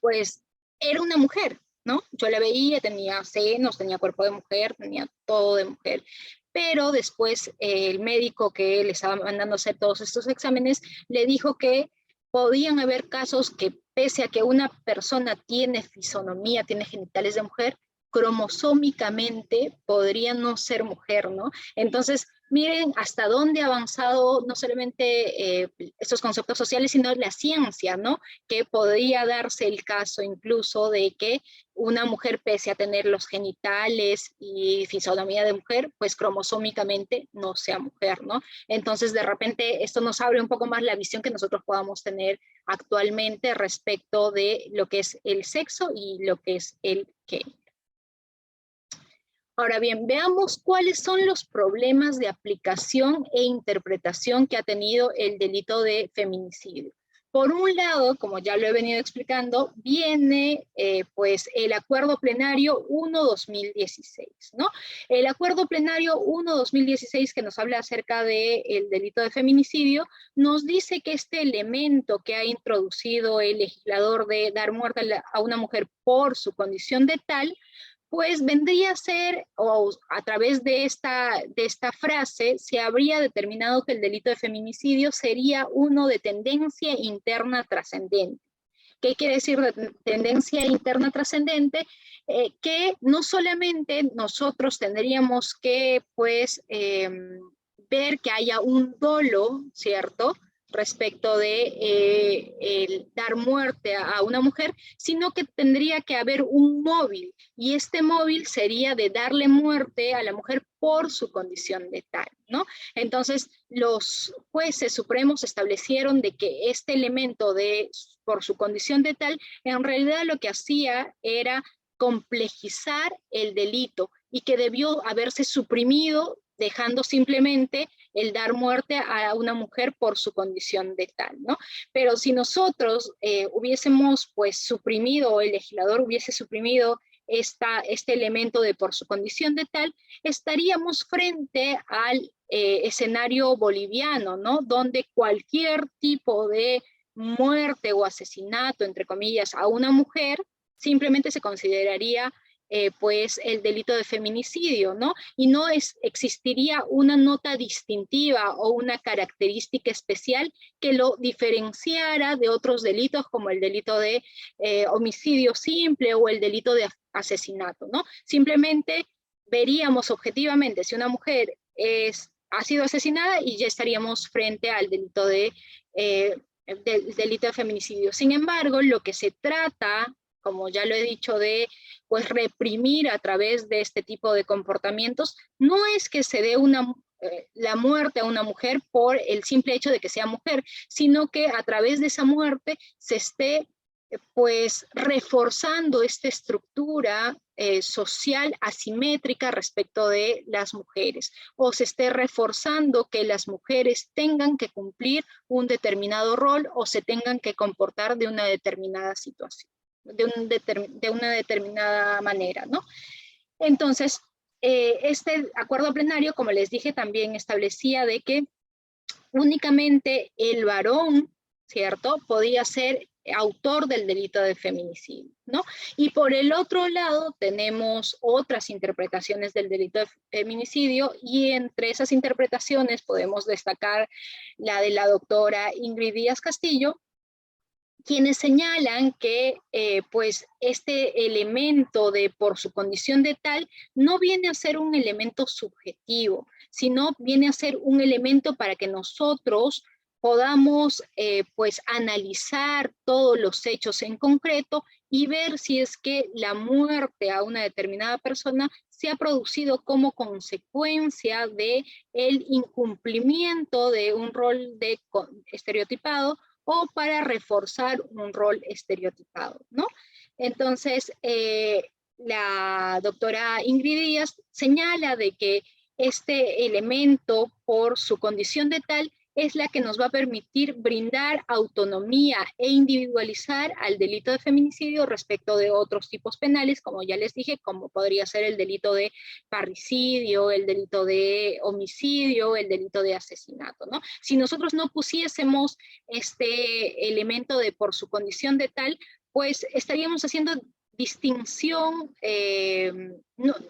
pues, era una mujer, ¿no? Yo la veía, tenía senos, tenía cuerpo de mujer, tenía todo de mujer, pero después el médico que le estaba mandando a hacer todos estos exámenes le dijo que podían haber casos que pese a que una persona tiene fisonomía, tiene genitales de mujer, cromosómicamente podría no ser mujer, ¿no? Entonces, miren hasta dónde ha avanzado no solamente estos conceptos sociales, sino la ciencia, ¿no? Que podría darse el caso incluso de que una mujer, pese a tener los genitales y fisonomía de mujer, pues cromosómicamente no sea mujer, ¿no? Entonces, de repente, esto nos abre un poco más la visión que nosotros podamos tener actualmente respecto de lo que es el sexo y lo que es el género. Ahora bien, veamos cuáles son los problemas de aplicación e interpretación que ha tenido el delito de feminicidio. Por un lado, como ya lo he venido explicando, viene pues el Acuerdo Plenario 1-2016, ¿no? El Acuerdo Plenario 1-2016, que nos habla acerca del delito de feminicidio, nos dice que este elemento que ha introducido el legislador de dar muerte a una mujer por su condición de tal, pues vendría a ser, o a través de esta frase, se habría determinado que el delito de feminicidio sería uno de tendencia interna trascendente. ¿Qué quiere decir de tendencia interna trascendente? Que no solamente nosotros tendríamos que, pues, ver que haya un dolo, ¿cierto?, respecto de el dar muerte a una mujer, sino que tendría que haber un móvil, y este móvil sería de darle muerte a la mujer por su condición de tal, ¿no? Entonces, los jueces supremos establecieron de que este elemento de por su condición de tal, en realidad lo que hacía era complejizar el delito y que debió haberse suprimido, dejando simplemente el dar muerte a una mujer por su condición de tal, ¿no? Pero si nosotros hubiésemos pues suprimido, o el legislador hubiese suprimido este elemento de por su condición de tal, estaríamos frente al escenario boliviano, ¿no? Donde cualquier tipo de muerte o asesinato, entre comillas, a una mujer, simplemente se consideraría pues el delito de feminicidio, ¿no? Y no existiría una nota distintiva o una característica especial que lo diferenciara de otros delitos como el delito de homicidio simple o el delito de asesinato, ¿no? Simplemente veríamos objetivamente si una mujer ha sido asesinada y ya estaríamos frente al delito del delito de feminicidio. Sin embargo, lo que se trata, como ya lo he dicho, de pues reprimir a través de este tipo de comportamientos, no es que se dé la muerte a una mujer por el simple hecho de que sea mujer, sino que a través de esa muerte se esté pues reforzando esta estructura social asimétrica respecto de las mujeres, o se esté reforzando que las mujeres tengan que cumplir un determinado rol o se tengan que comportar de una determinada situación, de una determinada manera, ¿no? Entonces, este acuerdo plenario, como les dije, también establecía de que únicamente el varón, ¿cierto?, podía ser autor del delito de feminicidio, ¿no? Y por el otro lado tenemos otras interpretaciones del delito de feminicidio, y entre esas interpretaciones podemos destacar la de la doctora Ingrid Díaz Castillo, quienes señalan que pues este elemento de por su condición de tal no viene a ser un elemento subjetivo, sino viene a ser un elemento para que nosotros podamos pues analizar todos los hechos en concreto y ver si es que la muerte a una determinada persona se ha producido como consecuencia de el incumplimiento de un rol estereotipado o para reforzar un rol estereotipado, ¿no? Entonces, la doctora Ingrid Díaz señala de que este elemento, por su condición de tal, es la que nos va a permitir brindar autonomía e individualizar al delito de feminicidio respecto de otros tipos penales, como ya les dije, como podría ser el delito de parricidio, el delito de homicidio, el delito de asesinato, ¿no? Si nosotros no pusiésemos este elemento de por su condición de tal, pues estaríamos haciendo distinción,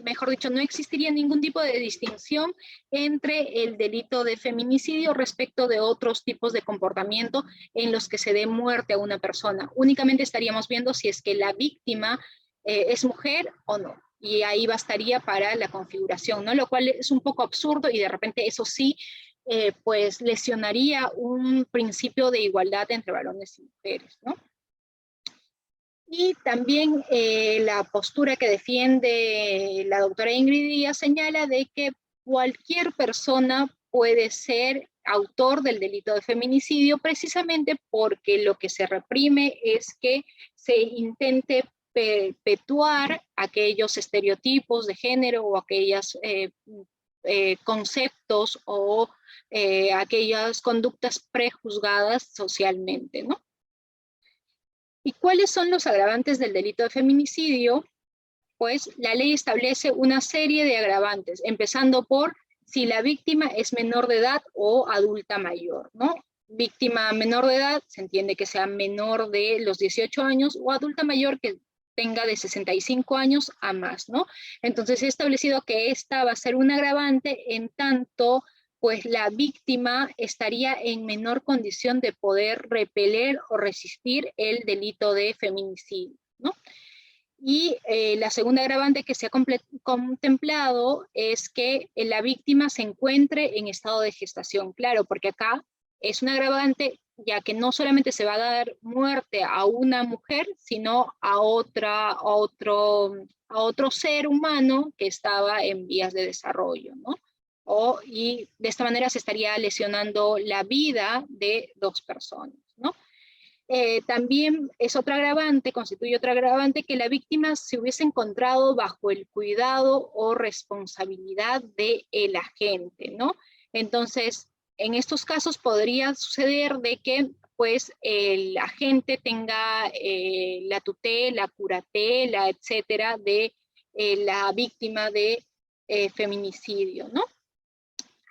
mejor dicho, no existiría ningún tipo de distinción entre el delito de feminicidio respecto de otros tipos de comportamiento en los que se dé muerte a una persona. Únicamente estaríamos viendo si es que la víctima es mujer o no. Y ahí bastaría para la configuración, ¿no? Lo cual es un poco absurdo y de repente eso sí, pues lesionaría un principio de igualdad entre varones y mujeres, ¿no? Y también la postura que defiende la doctora Ingrid Díaz señala de que cualquier persona puede ser autor del delito de feminicidio precisamente porque lo que se reprime es que se intente perpetuar aquellos estereotipos de género o aquellos conceptos o aquellas conductas prejuzgadas socialmente, ¿no? ¿Y cuáles son los agravantes del delito de feminicidio? Pues la ley establece una serie de agravantes, empezando por si la víctima es menor de edad o adulta mayor, ¿no? Víctima menor de edad, se entiende que sea menor de los 18 años o adulta mayor que tenga de 65 años a más, ¿no? Entonces he establecido que esta va a ser un agravante en tanto pues la víctima estaría en menor condición de poder repeler o resistir el delito de feminicidio, ¿no? Y la segunda agravante que se ha contemplado es que la víctima se encuentre en estado de gestación. Claro, porque acá es un agravante ya que no solamente se va a dar muerte a una mujer, sino a otro ser humano que estaba en vías de desarrollo, ¿no? Y de esta manera se estaría lesionando la vida de dos personas, ¿no? También es otro agravante, constituye otro agravante que la víctima se hubiese encontrado bajo el cuidado o responsabilidad del agente, ¿no? Entonces, en estos casos podría suceder de que pues el agente tenga la tutela, curatela, etcétera, de la víctima de feminicidio, ¿no?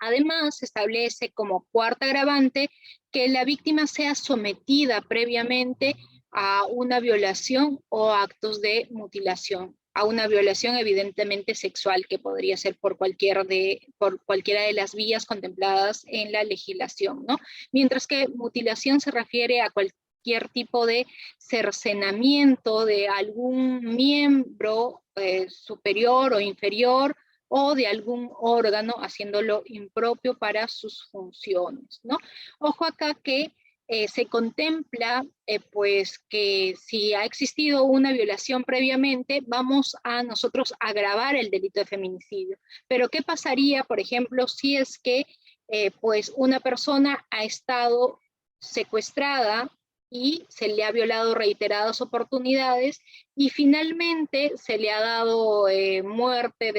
Además, se establece como cuarta agravante que la víctima sea sometida previamente a una violación o actos de mutilación, a una violación evidentemente sexual que podría ser por cualquiera de las vías contempladas en la legislación, ¿no? Mientras que mutilación se refiere a cualquier tipo de cercenamiento de algún miembro superior o inferior o de algún órgano haciéndolo impropio para sus funciones, ¿no? Ojo acá que se contempla pues que si ha existido una violación previamente, vamos a nosotros agravar el delito de feminicidio. Pero ¿qué pasaría, por ejemplo, si es que pues una persona ha estado secuestrada y se le ha violado reiteradas oportunidades y finalmente se le ha dado muerte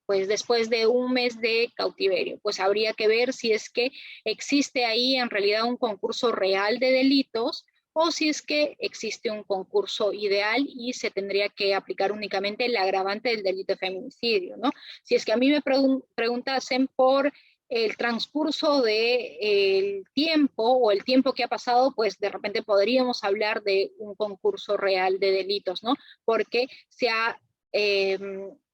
pues después de un mes de cautiverio? Pues habría que ver si es que existe ahí en realidad un concurso real de delitos o si es que existe un concurso ideal y se tendría que aplicar únicamente el agravante del delito de feminicidio, ¿no? Si es que a mí me preguntasen por el transcurso del tiempo o el tiempo que ha pasado, pues de repente podríamos hablar de un concurso real de delitos, ¿no? Porque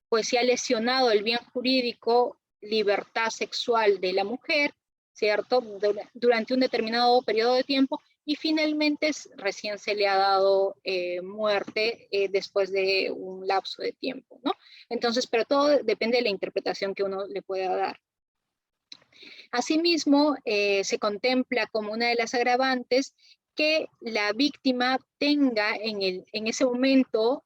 pues se ha lesionado el bien jurídico, libertad sexual de la mujer, ¿cierto? Durante un determinado periodo de tiempo y finalmente recién se le ha dado muerte después de un lapso de tiempo, ¿no? Entonces, pero todo depende de la interpretación que uno le pueda dar. Asimismo, se contempla como una de las agravantes que la víctima tenga en ese momento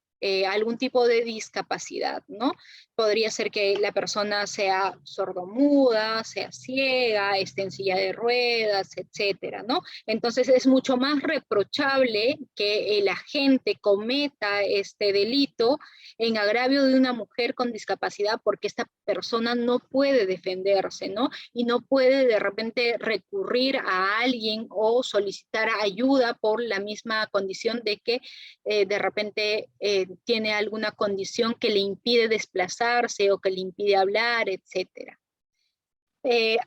algún tipo de discapacidad, ¿no? Podría ser que la persona sea sordomuda, sea ciega, esté en silla de ruedas, etcétera, ¿no? Entonces es mucho más reprochable que el agente cometa este delito en agravio de una mujer con discapacidad porque esta persona no puede defenderse, ¿no? Y no puede de repente recurrir a alguien o solicitar ayuda por la misma condición de que de repente tiene alguna condición que le impide desplazarse o que le impide hablar, etcétera.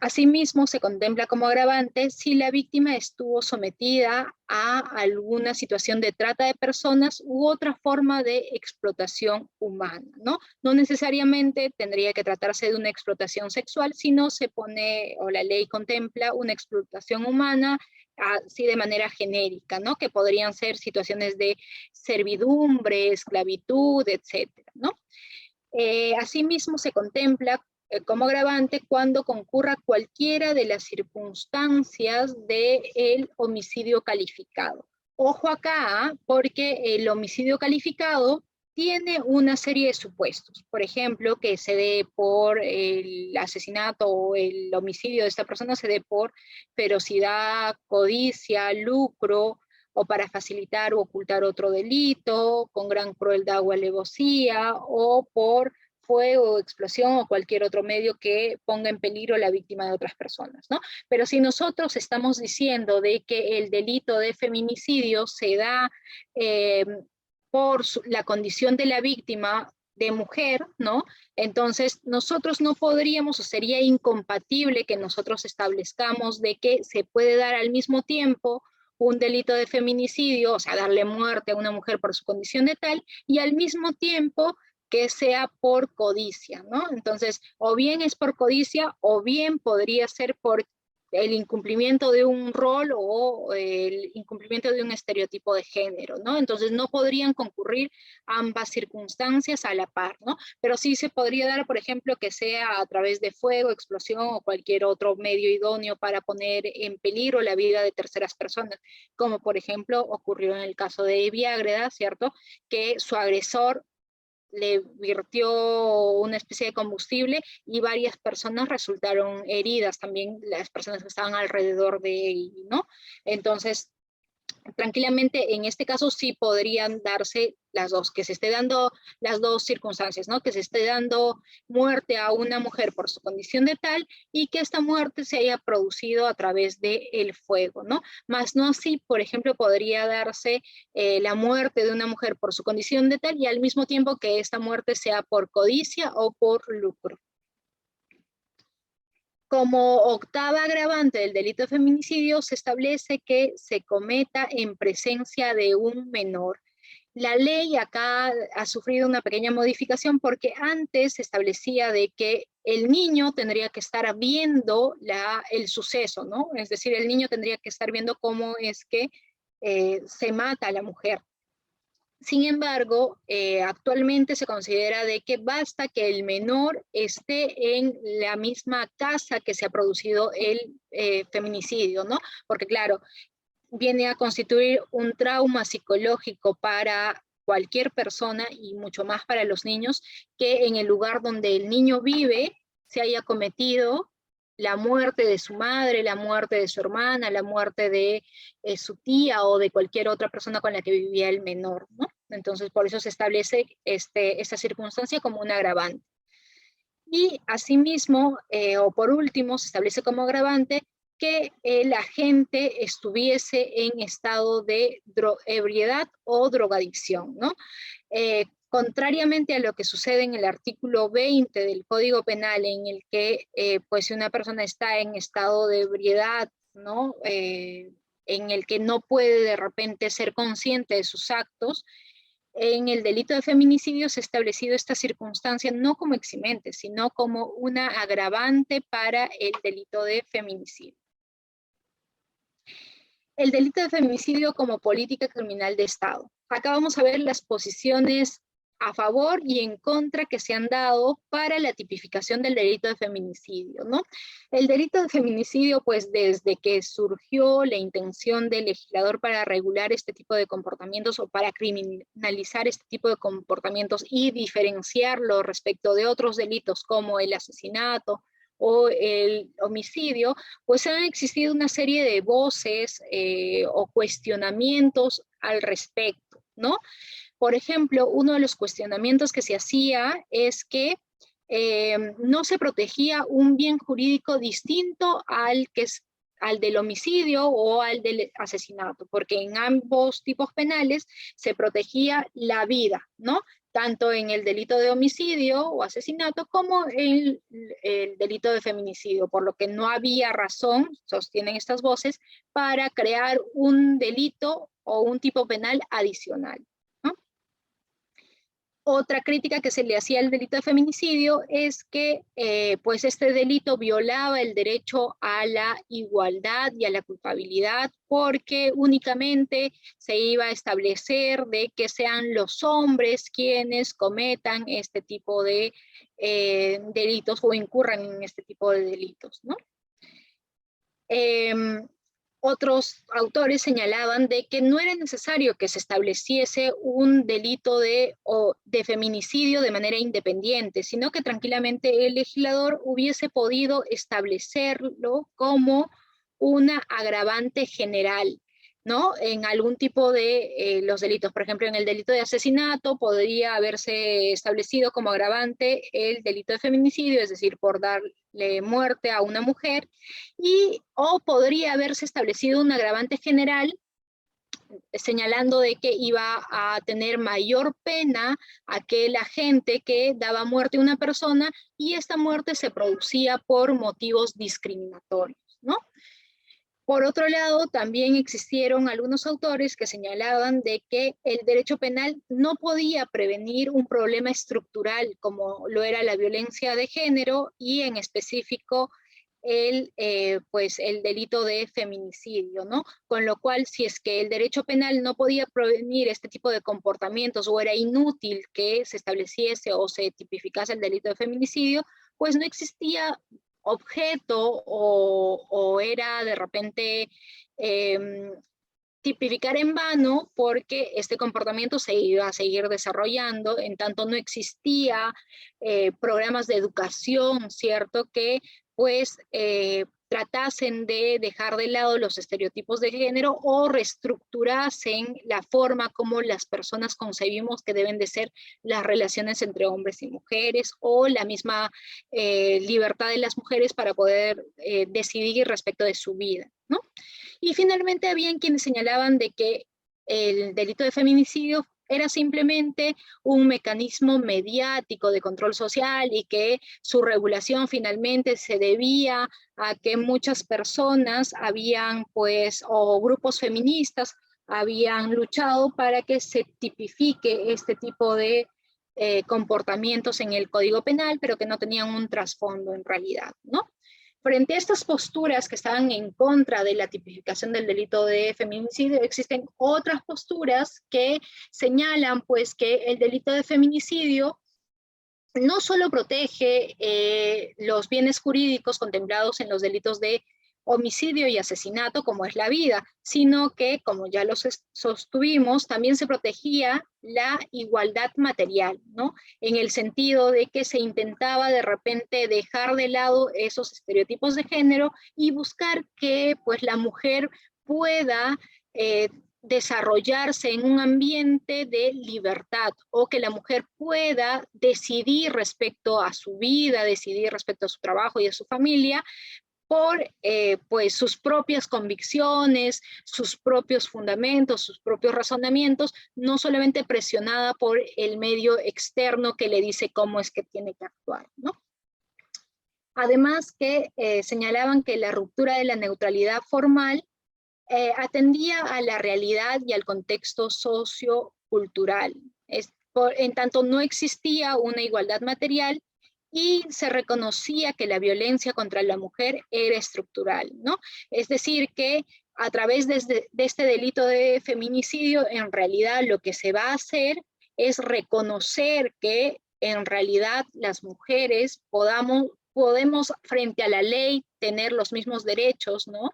Asimismo, se contempla como agravante si la víctima estuvo sometida a alguna situación de trata de personas u otra forma de explotación humana, ¿no? No necesariamente tendría que tratarse de una explotación sexual, sino se pone, o la ley contempla, una explotación humana, así de manera genérica, ¿no? Que podrían ser situaciones de servidumbre, esclavitud, etcétera, ¿no? Asimismo, se contempla como agravante cuando concurra cualquiera de las circunstancias del homicidio calificado. Ojo acá, porque el homicidio calificado tiene una serie de supuestos. Por ejemplo, que se dé por el asesinato o el homicidio de esta persona se dé por ferocidad, codicia, lucro, o para facilitar o ocultar otro delito, con gran crueldad o alevosía, o por fuego, explosión o cualquier otro medio que ponga en peligro la víctima de otras personas, ¿no? Pero si nosotros estamos diciendo de que el delito de feminicidio se da por la condición de la víctima de mujer, ¿no? Entonces nosotros no podríamos, o sería incompatible que nosotros establezcamos de que se puede dar al mismo tiempo un delito de feminicidio, o sea, darle muerte a una mujer por su condición de tal, y al mismo tiempo que sea por codicia, ¿no? Entonces, o bien es por codicia, o bien podría ser por el incumplimiento de un rol o el incumplimiento de un estereotipo de género, ¿no? Entonces, no podrían concurrir ambas circunstancias a la par, ¿no? Pero sí se podría dar, por ejemplo, que sea a través de fuego, explosión o cualquier otro medio idóneo para poner en peligro la vida de terceras personas, como por ejemplo ocurrió en el caso de Evi Ágreda, ¿cierto? Que su agresor le virtió una especie de combustible y varias personas resultaron heridas, también las personas que estaban alrededor de él, ¿no? Entonces, tranquilamente en este caso sí podrían darse las dos, que se esté dando las dos circunstancias, ¿no? Que se esté dando muerte a una mujer por su condición de tal y que esta muerte se haya producido a través del fuego, ¿no? Más no así, por ejemplo, podría darse la muerte de una mujer por su condición de tal y al mismo tiempo que esta muerte sea por codicia o por lucro. Como octava agravante del delito de feminicidio, se establece que se cometa en presencia de un menor. La ley acá ha sufrido una pequeña modificación porque antes se establecía de que el niño tendría que estar viendo el suceso, ¿no? Es decir, el niño tendría que estar viendo cómo es que se mata a la mujer. Sin embargo, actualmente se considera de que basta que el menor esté en la misma casa que se ha producido el feminicidio, ¿no? Porque claro, viene a constituir un trauma psicológico para cualquier persona y mucho más para los niños que en el lugar donde el niño vive se haya cometido la muerte de su madre, la muerte de su hermana, la muerte de su tía o de cualquier otra persona con la que vivía el menor, ¿no? Entonces, por eso se establece esta circunstancia como un agravante. Y asimismo, o por último, se establece como agravante que el agente estuviese en estado de ebriedad o drogadicción, ¿no? Contrariamente a lo que sucede en el artículo 20 del Código Penal, en el que, pues, si una persona está en estado de ebriedad, ¿no? En el que no puede de repente ser consciente de sus actos, en el delito de feminicidio se ha establecido esta circunstancia no como eximente, sino como una agravante para el delito de feminicidio. El delito de feminicidio como política criminal de Estado. Acá vamos a ver las posiciones a favor y en contra que se han dado para la tipificación del delito de feminicidio, ¿no? El delito de feminicidio, pues desde que surgió la intención del legislador para regular este tipo de comportamientos o para criminalizar este tipo de comportamientos y diferenciarlo respecto de otros delitos como el asesinato o el homicidio, pues han existido una serie de voces o cuestionamientos al respecto, ¿no? Por ejemplo, uno de los cuestionamientos que se hacía es que no se protegía un bien jurídico distinto al al del homicidio o al del asesinato, porque en ambos tipos penales se protegía la vida, ¿no? Tanto en el delito de homicidio o asesinato como en el delito de feminicidio, por lo que no había razón, sostienen estas voces, para crear un delito o un tipo penal adicional, ¿no? Otra crítica que se le hacía al delito de feminicidio es que pues este delito violaba el derecho a la igualdad y a la culpabilidad, porque únicamente se iba a establecer de que sean los hombres quienes cometan este tipo de delitos o incurran en este tipo de delitos, ¿no? Otros autores señalaban de que no era necesario que se estableciese un delito de feminicidio de manera independiente, sino que tranquilamente el legislador hubiese podido establecerlo como una agravante general, ¿no? En algún tipo de los delitos. Por ejemplo, en el delito de asesinato podría haberse establecido como agravante el delito de feminicidio, es decir, por darle muerte a una mujer, o podría haberse establecido un agravante general señalando de que iba a tener mayor pena aquel agente que daba muerte a una persona y esta muerte se producía por motivos discriminatorios, ¿no? Por otro lado, también existieron algunos autores que señalaban de que el derecho penal no podía prevenir un problema estructural como lo era la violencia de género y en específico pues el delito de feminicidio, ¿no? Con lo cual, si es que el derecho penal no podía prevenir este tipo de comportamientos o era inútil que se estableciese o se tipificase el delito de feminicidio, pues no existía objeto o era de repente tipificar en vano porque este comportamiento se iba a seguir desarrollando, en tanto no existía programas de educación, ¿cierto? Que pues tratasen de dejar de lado los estereotipos de género o reestructurasen la forma como las personas concebimos que deben de ser las relaciones entre hombres y mujeres o la misma libertad de las mujeres para poder decidir respecto de su vida, ¿no? Y finalmente habían quienes señalaban de que el delito de feminicidio era simplemente un mecanismo mediático de control social y que su regulación finalmente se debía a que muchas personas habían, pues, o grupos feministas habían luchado para que se tipifique este tipo de comportamientos en el Código Penal, pero que no tenían un trasfondo en realidad, ¿no? Frente a estas posturas que estaban en contra de la tipificación del delito de feminicidio, existen otras posturas que señalan pues que el delito de feminicidio no solo protege los bienes jurídicos contemplados en los delitos de homicidio y asesinato, como es la vida, sino que, como ya los sostuvimos, también se protegía la igualdad material, ¿no? En el sentido de que se intentaba de repente dejar de lado esos estereotipos de género y buscar que pues la mujer pueda desarrollarse en un ambiente de libertad o que la mujer pueda decidir respecto a su vida, decidir respecto a su trabajo y a su familia por pues sus propias convicciones, sus propios fundamentos, sus propios razonamientos, no solamente presionada por el medio externo que le dice cómo es que tiene que actuar, ¿no? Además que señalaban que la ruptura de la neutralidad formal atendía a la realidad y al contexto sociocultural. En tanto no existía una igualdad material y se reconocía que la violencia contra la mujer era estructural, ¿no? Es decir, que a través de este delito de feminicidio, en realidad lo que se va a hacer es reconocer que en realidad las mujeres podemos frente a la ley tener los mismos derechos, ¿no?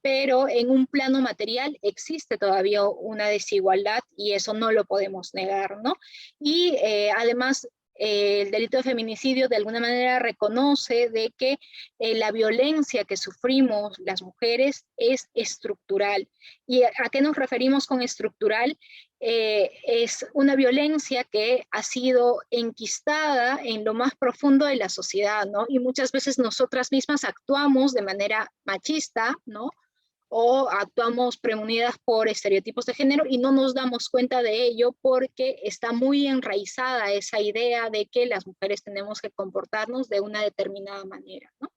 Pero en un plano material existe todavía una desigualdad y eso no lo podemos negar, ¿no? Y además el delito de feminicidio de alguna manera reconoce de que la violencia que sufrimos las mujeres es estructural. ¿Y a qué nos referimos con estructural? es una violencia que ha sido enquistada en lo más profundo de la sociedad, ¿no? Y muchas veces nosotras mismas actuamos de manera machista, ¿no? O actuamos premunidas por estereotipos de género y no nos damos cuenta de ello porque está muy enraizada esa idea de que las mujeres tenemos que comportarnos de una determinada manera, ¿no?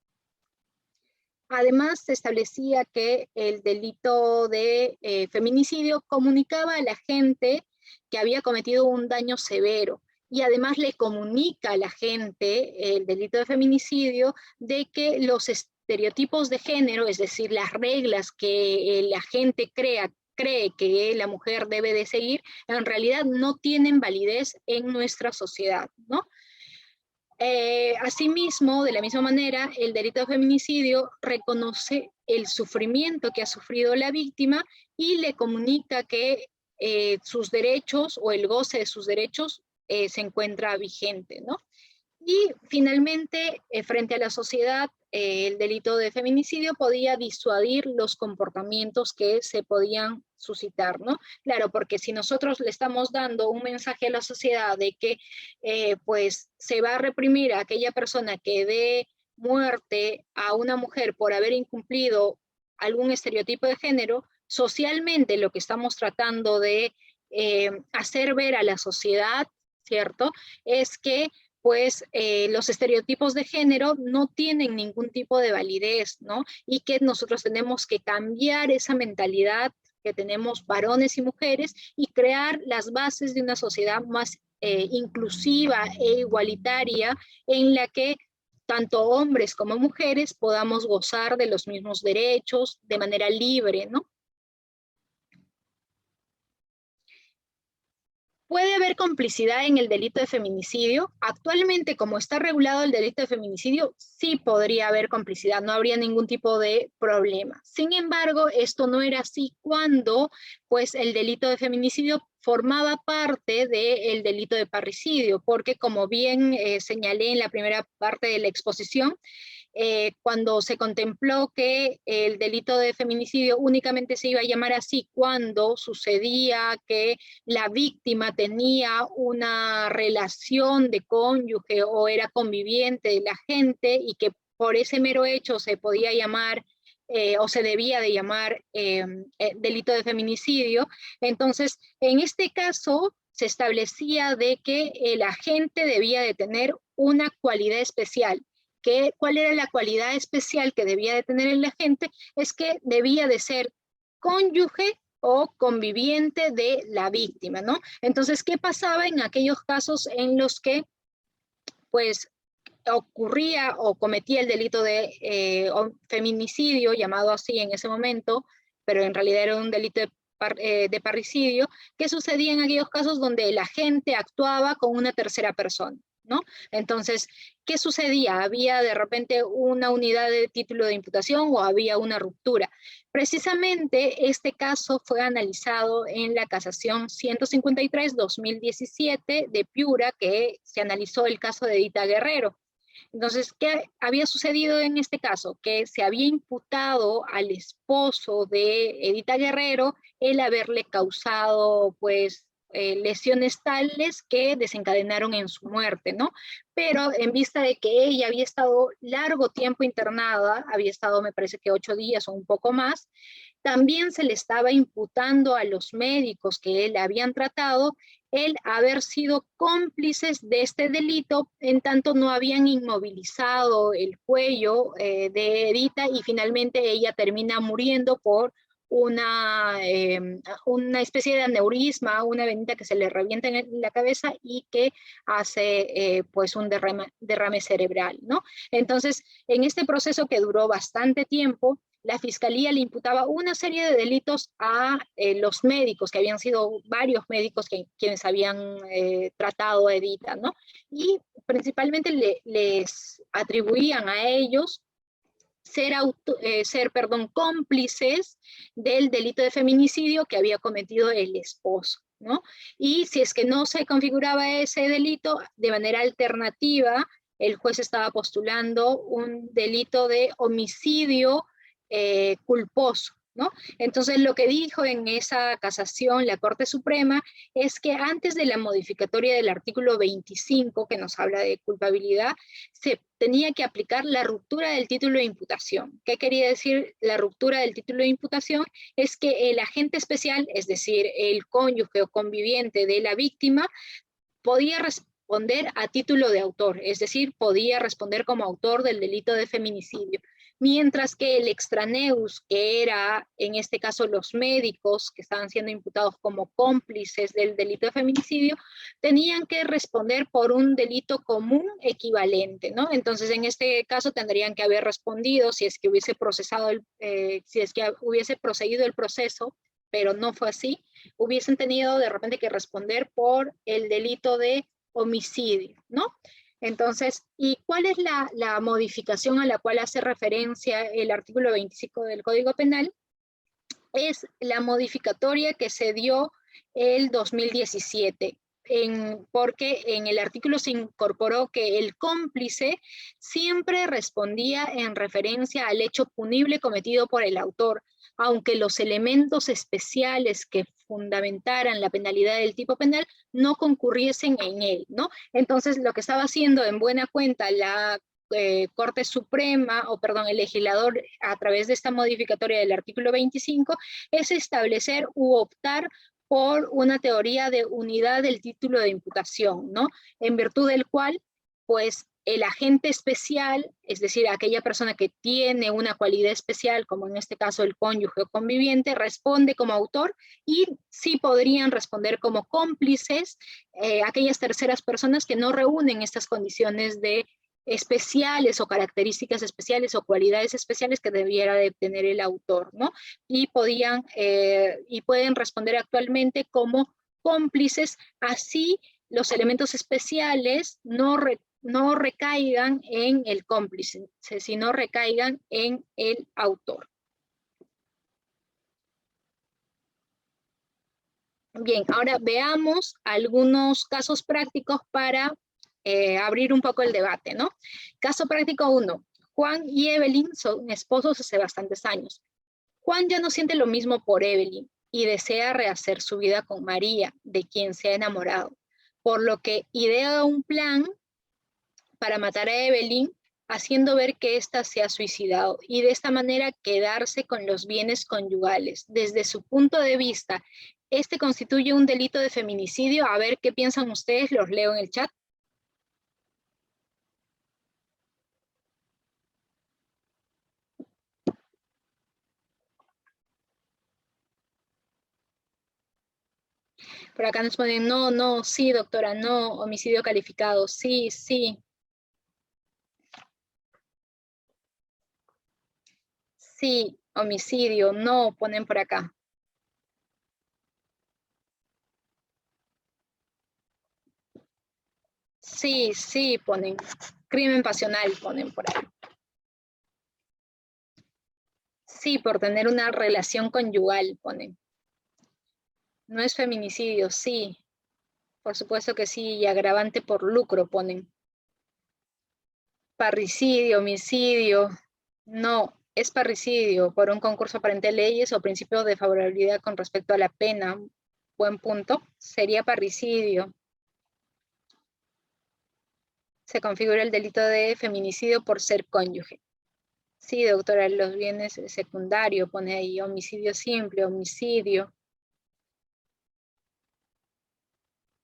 Además, se establecía que el delito de feminicidio comunicaba a la gente que había cometido un daño severo y además le comunica a la gente el delito de feminicidio de que los estereotipos de género, es decir, las reglas que la gente cree que la mujer debe de seguir, en realidad no tienen validez en nuestra sociedad, ¿no? Asimismo, de la misma manera, el delito de feminicidio reconoce el sufrimiento que ha sufrido la víctima y le comunica que sus derechos o el goce de sus derechos se encuentra vigente, ¿no? Y finalmente, frente a la sociedad, el delito de feminicidio podía disuadir los comportamientos que se podían suscitar, ¿no? Claro, porque si nosotros le estamos dando un mensaje a la sociedad de que pues se va a reprimir a aquella persona que dé muerte a una mujer por haber incumplido algún estereotipo de género, socialmente lo que estamos tratando de hacer ver a la sociedad, ¿cierto? Es que pues los estereotipos de género no tienen ningún tipo de validez, ¿no? Y que nosotros tenemos que cambiar esa mentalidad que tenemos varones y mujeres y crear las bases de una sociedad más inclusiva e igualitaria en la que tanto hombres como mujeres podamos gozar de los mismos derechos de manera libre, ¿no? ¿Puede haber complicidad en el delito de feminicidio? Actualmente, como está regulado el delito de feminicidio, sí podría haber complicidad, no habría ningún tipo de problema. Sin embargo, esto no era así cuando pues, el delito de feminicidio formaba parte del delito de parricidio, porque como bien señalé en la primera parte de la exposición, cuando se contempló que el delito de feminicidio únicamente se iba a llamar así cuando sucedía que la víctima tenía una relación de cónyuge o era conviviente de la gente y que por ese mero hecho se podía llamar o se debía de llamar delito de feminicidio. Entonces, en este caso, se establecía de que el agente debía de tener una cualidad especial. ¿Cuál era la cualidad especial que debía de tener el agente? Es que debía de ser cónyuge o conviviente de la víctima, ¿no? Entonces, ¿qué pasaba en aquellos casos en los que, pues, ocurría o cometía el delito de feminicidio, llamado así en ese momento, pero en realidad era un delito de parricidio? ¿Qué sucedía en aquellos casos donde el agente actuaba con una tercera persona? ¿No? Entonces, ¿qué sucedía? ¿Había de repente una unidad de título de imputación o había una ruptura? Precisamente este caso fue analizado en la casación 153-2017 de Piura, que se analizó el caso de Edita Guerrero. Entonces, ¿qué había sucedido en este caso? Que se había imputado al esposo de Edita Guerrero el haberle causado, pues, lesiones tales que desencadenaron en su muerte, ¿no? Pero en vista de que ella había estado largo tiempo internada, había estado, me parece que 8 días o un poco más, también se le estaba imputando a los médicos que él habían tratado el haber sido cómplices de este delito, en tanto no habían inmovilizado el cuello de Edita y finalmente ella termina muriendo por una especie de aneurisma, una venita que se le revienta en la cabeza y que hace pues un derrame cerebral, ¿no? Entonces, en este proceso que duró bastante tiempo, la fiscalía le imputaba una serie de delitos a los médicos, que habían sido varios médicos quienes habían tratado a Edita, ¿no? Y principalmente les atribuían a ellos ser cómplices del delito de feminicidio que había cometido el esposo, ¿no? Y si es que no se configuraba ese delito, de manera alternativa, el juez estaba postulando un delito de homicidio culposo, ¿no? Entonces, lo que dijo en esa casación la Corte Suprema es que antes de la modificatoria del artículo 25, que nos habla de culpabilidad, se tenía que aplicar la ruptura del título de imputación. ¿Qué quería decir la ruptura del título de imputación? Es que el agente especial, es decir, el cónyuge o conviviente de la víctima, podía responder a título de autor, es decir, podía responder como autor del delito de feminicidio, mientras que el extraneus, que era en este caso los médicos que estaban siendo imputados como cómplices del delito de feminicidio, tenían que responder por un delito común equivalente, ¿no? Entonces, en este caso tendrían que haber respondido si es que hubiese procesado, si es que hubiese procedido el proceso, pero no fue así, hubiesen tenido de repente que responder por el delito de homicidio, ¿no? Entonces, ¿y cuál es la modificación a la cual hace referencia el artículo 25 del Código Penal? Es la modificatoria que se dio el 2017, porque en el artículo se incorporó que el cómplice siempre respondía en referencia al hecho punible cometido por el autor, aunque los elementos especiales que fundamentaran la penalidad del tipo penal no concurriesen en él, ¿no? Entonces, lo que estaba haciendo en buena cuenta la Corte Suprema, o perdón, el legislador a través de esta modificatoria del artículo 25, es establecer u optar por una teoría de unidad del título de imputación, ¿no? En virtud del cual, pues, el agente especial, es decir, aquella persona que tiene una cualidad especial, como en este caso el cónyuge o conviviente, responde como autor y sí podrían responder como cómplices aquellas terceras personas que no reúnen estas condiciones de especiales o características especiales o cualidades especiales que debiera de tener el autor, ¿no? Y pueden responder actualmente como cómplices, así los elementos especiales no recaigan en el cómplice, sino recaigan en el autor. Bien, ahora veamos algunos casos prácticos para abrir un poco el debate, ¿no? Caso práctico 1. Juan y Evelyn son esposos hace bastantes años. Juan ya no siente lo mismo por Evelyn y desea rehacer su vida con María, de quien se ha enamorado, por lo que idea un plan para matar a Evelyn, haciendo ver que ésta se ha suicidado y de esta manera quedarse con los bienes conyugales. Desde su punto de vista, ¿este constituye un delito de feminicidio? A ver qué piensan ustedes, los leo en el chat. Por acá nos ponen, no, no, sí, doctora, no, homicidio calificado, sí, sí. Sí, homicidio, no, ponen por acá. Sí, sí, ponen. Crimen pasional, ponen por ahí. Sí, por tener una relación conyugal, ponen. No es feminicidio, sí. Por supuesto que sí, y agravante por lucro, ponen. Parricidio, homicidio, no, es parricidio por un concurso aparente de leyes o principio de favorabilidad con respecto a la pena. Buen punto. Sería parricidio. Se configura el delito de feminicidio por ser cónyuge. Sí, doctora, los bienes secundarios, pone ahí homicidio simple, homicidio.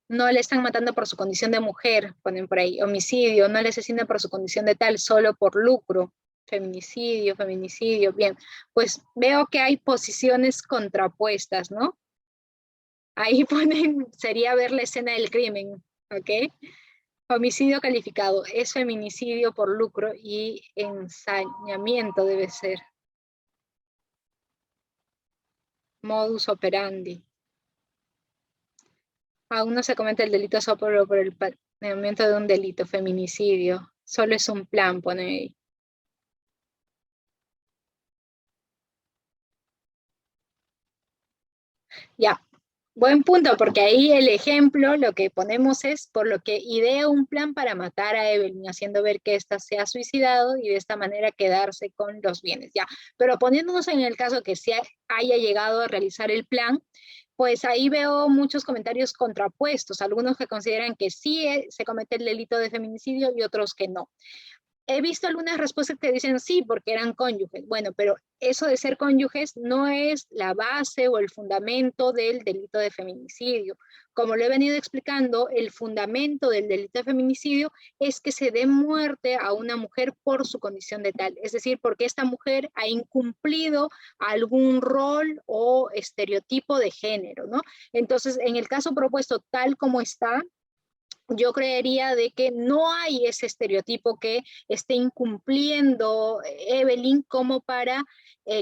No le están matando por su condición de mujer, ponen por ahí. Homicidio, no le asesinan por su condición de tal, solo por lucro. Feminicidio, feminicidio. Bien, pues veo que hay posiciones contrapuestas, ¿no? Ahí ponen, sería ver la escena del crimen, ¿ok? Homicidio calificado, es feminicidio por lucro y ensañamiento debe ser. Modus operandi. Aún no se comete el delito solo por el planeamiento de un delito, feminicidio. Solo es un plan, pone ahí. Ya. Buen punto, porque ahí el ejemplo, lo que ponemos es por lo que idea un plan para matar a Evelyn, haciendo ver que ésta se ha suicidado y de esta manera quedarse con los bienes, ya. Pero poniéndonos en el caso que sí haya llegado a realizar el plan, pues ahí veo muchos comentarios contrapuestos, algunos que consideran que sí se comete el delito de feminicidio y otros que no. He visto algunas respuestas que dicen sí, porque eran cónyuges. Bueno, pero eso de ser cónyuges no es la base o el fundamento del delito de feminicidio. Como lo he venido explicando, el fundamento del delito de feminicidio es que se dé muerte a una mujer por su condición de tal, es decir, porque esta mujer ha incumplido algún rol o estereotipo de género, ¿no? Entonces, en el caso propuesto tal como está, yo creería de que no hay ese estereotipo que esté incumpliendo Evelyn como para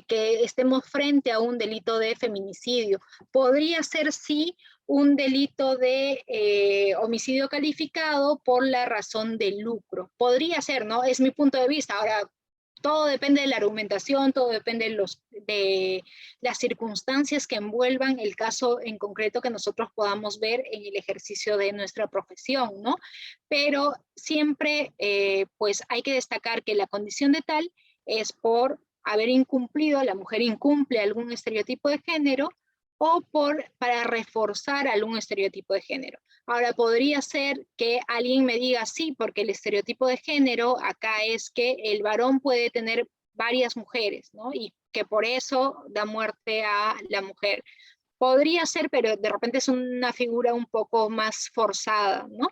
que estemos frente a un delito de feminicidio. Podría ser sí un delito de homicidio calificado por la razón de lucro. Podría ser, ¿no? Es mi punto de vista. Ahora, todo depende de la argumentación, todo depende de las circunstancias que envuelvan el caso en concreto que nosotros podamos ver en el ejercicio de nuestra profesión, ¿no? Pero siempre, pues hay que destacar que la condición de tal es por haber incumplido, la mujer incumple algún estereotipo de género o para reforzar algún estereotipo de género. Ahora, podría ser que alguien me diga, sí, porque el estereotipo de género acá es que el varón puede tener varias mujeres, ¿no? Y que por eso da muerte a la mujer. Podría ser, pero de repente es una figura un poco más forzada, ¿no?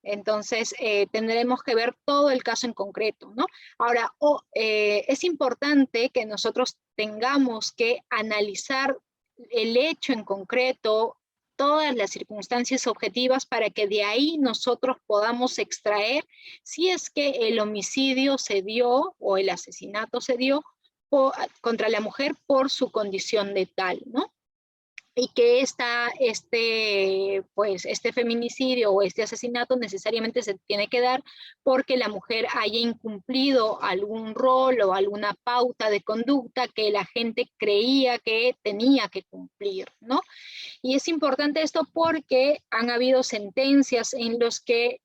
Entonces, tendremos que ver todo el caso en concreto, ¿no? Ahora, es importante que nosotros tengamos que analizar el hecho en concreto, todas las circunstancias objetivas para que de ahí nosotros podamos extraer si es que el homicidio se dio o el asesinato se dio contra la mujer por su condición de tal, ¿no? Y que pues, este feminicidio o este asesinato necesariamente se tiene que dar porque la mujer haya incumplido algún rol o alguna pauta de conducta que la gente creía que tenía que cumplir, ¿no? Y es importante esto porque han habido sentencias en los que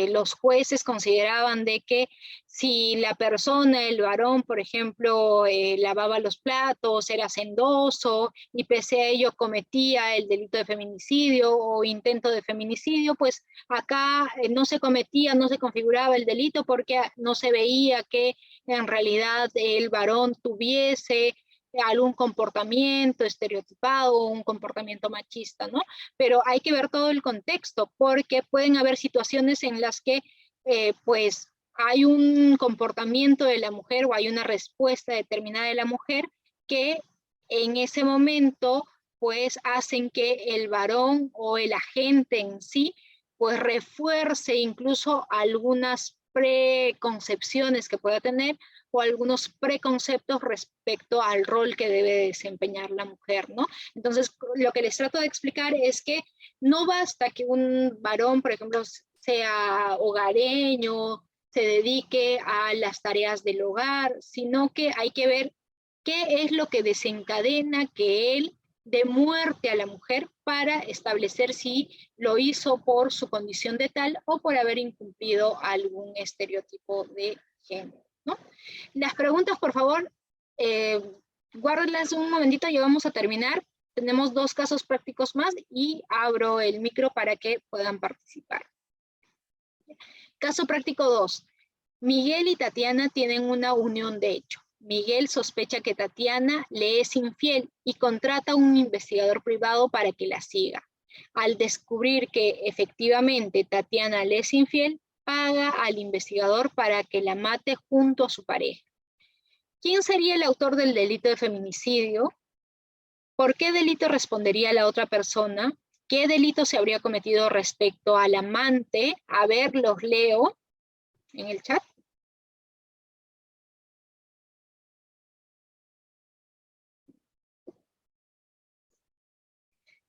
los jueces consideraban de que si la persona, el varón, por ejemplo, lavaba los platos, era hacendoso y pese a ello cometía el delito de feminicidio o intento de feminicidio, pues acá no se cometía, no se configuraba el delito porque no se veía que en realidad el varón tuviese algún comportamiento estereotipado, un comportamiento machista, ¿no? Pero hay que ver todo el contexto, porque pueden haber situaciones en las que, pues, hay un comportamiento de la mujer o hay una respuesta determinada de la mujer que en ese momento, pues, hacen que el varón o el agente en sí, pues, refuerce incluso algunas preconcepciones que pueda tener o algunos preconceptos respecto al rol que debe desempeñar la mujer, ¿no? Entonces, lo que les trato de explicar es que no basta que un varón, por ejemplo, sea hogareño, se dedique a las tareas del hogar, sino que hay que ver qué es lo que desencadena que él dé muerte a la mujer para establecer si lo hizo por su condición de tal o por haber incumplido algún estereotipo de género, ¿no? Las preguntas, por favor, guárdenlas un momentito, ya vamos a terminar. Tenemos 2 casos prácticos más y abro el micro para que puedan participar. Caso práctico 2. Miguel y Tatiana tienen una unión de hecho. Miguel sospecha que Tatiana le es infiel y contrata a un investigador privado para que la siga. Al descubrir que efectivamente Tatiana le es infiel, paga al investigador para que la mate junto a su pareja. ¿Quién sería el autor del delito de feminicidio? ¿Por qué delito respondería la otra persona? ¿Qué delito se habría cometido respecto al amante? A ver, los leo en el chat.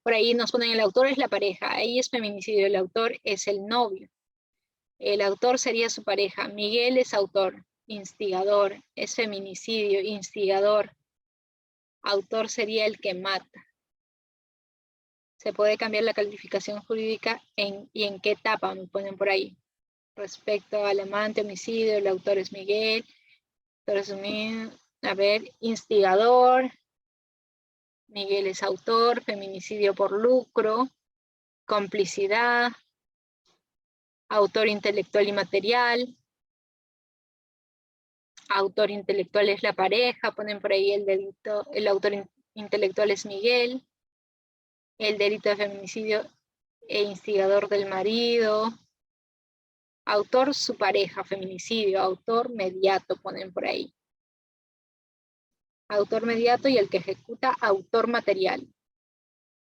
Por ahí nos ponen el autor es la pareja, ahí es feminicidio, el autor es el novio. El autor sería su pareja. Miguel es autor, instigador, es feminicidio, instigador. Autor sería el que mata. Se puede cambiar la calificación jurídica y en qué etapa, me ponen por ahí. Respecto al amante, homicidio, el autor es Miguel. A ver, instigador, Miguel es autor, feminicidio por lucro, complicidad, autor intelectual y material, autor intelectual es la pareja, ponen por ahí el delito, el autor intelectual es Miguel, el delito de feminicidio e instigador del marido, autor su pareja, feminicidio, autor mediato, ponen por ahí. Autor mediato y el que ejecuta, autor material.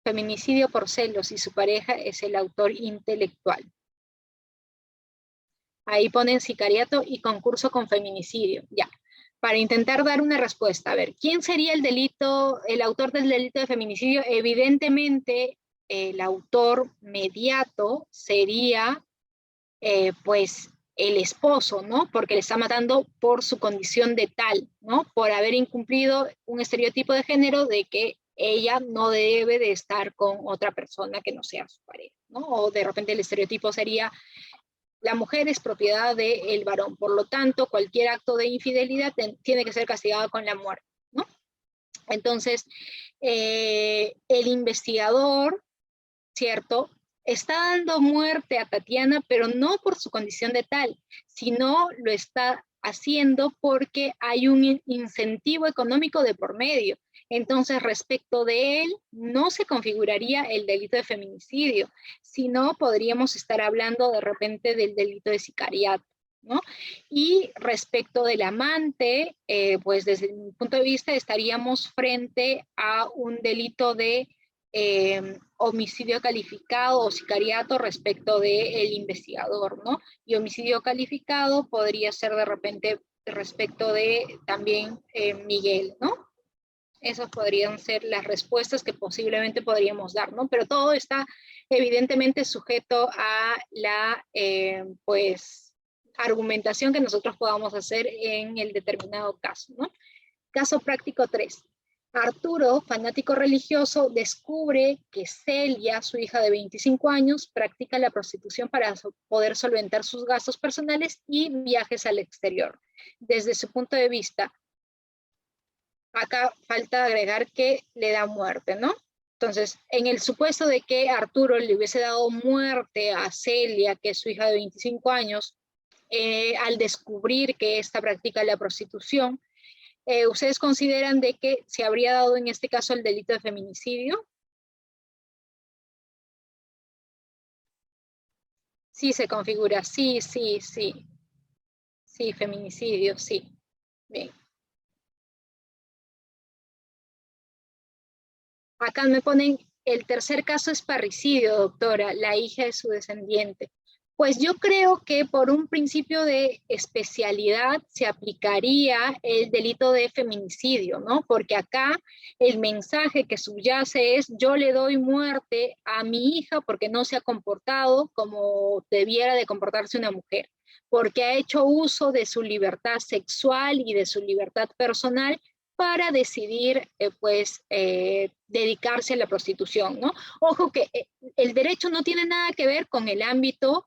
Feminicidio por celos y su pareja es el autor intelectual. Ahí ponen sicariato y concurso con feminicidio. Ya. Para intentar dar una respuesta, a ver, ¿quién sería el delito, el autor del delito de feminicidio? Evidentemente, el autor mediato sería, pues, el esposo, ¿no? Porque le está matando por su condición de tal, ¿no? Por haber incumplido un estereotipo de género de que ella no debe de estar con otra persona que no sea su pareja, ¿no? O de repente el estereotipo sería la mujer es propiedad del varón, por lo tanto, cualquier acto de infidelidad tiene que ser castigado con la muerte, ¿no? Entonces, el investigador, ¿cierto?, está dando muerte a Tatiana, pero no por su condición de tal, sino lo está haciendo porque hay un incentivo económico de por medio. Entonces, respecto de él, no se configuraría el delito de feminicidio, sino podríamos estar hablando de repente del delito de sicariato, ¿no? Y respecto del amante, pues desde mi punto de vista estaríamos frente a un delito de homicidio calificado o sicariato respecto del investigador, ¿no? Y homicidio calificado podría ser de repente respecto de también Miguel, ¿no? Esas podrían ser las respuestas que posiblemente podríamos dar, ¿no? Pero todo está evidentemente sujeto a la, pues, argumentación que nosotros podamos hacer en el determinado caso, ¿no? Caso práctico 3. Arturo, fanático religioso, descubre que Celia, su hija de 25 años, practica la prostitución para poder solventar sus gastos personales y viajes al exterior. Desde su punto de vista, acá falta agregar que le da muerte, ¿no? Entonces, en el supuesto de que Arturo le hubiese dado muerte a Celia, que es su hija de 25 años, al descubrir que ésta practica la prostitución, ¿ustedes consideran de que se habría dado en este caso el delito de feminicidio? Sí, se configura, sí. Sí, feminicidio, sí. Bien. Acá me ponen, el tercer caso es parricidio, doctora, la hija de su descendiente. Pues yo creo que por un principio de especialidad se aplicaría el delito de feminicidio, ¿no? Porque acá el mensaje que subyace es: yo le doy muerte a mi hija porque no se ha comportado como debiera de comportarse una mujer, porque ha hecho uso de su libertad sexual y de su libertad personal para decidir, dedicarse a la prostitución, ¿no? Ojo que el derecho no tiene nada que ver con el ámbito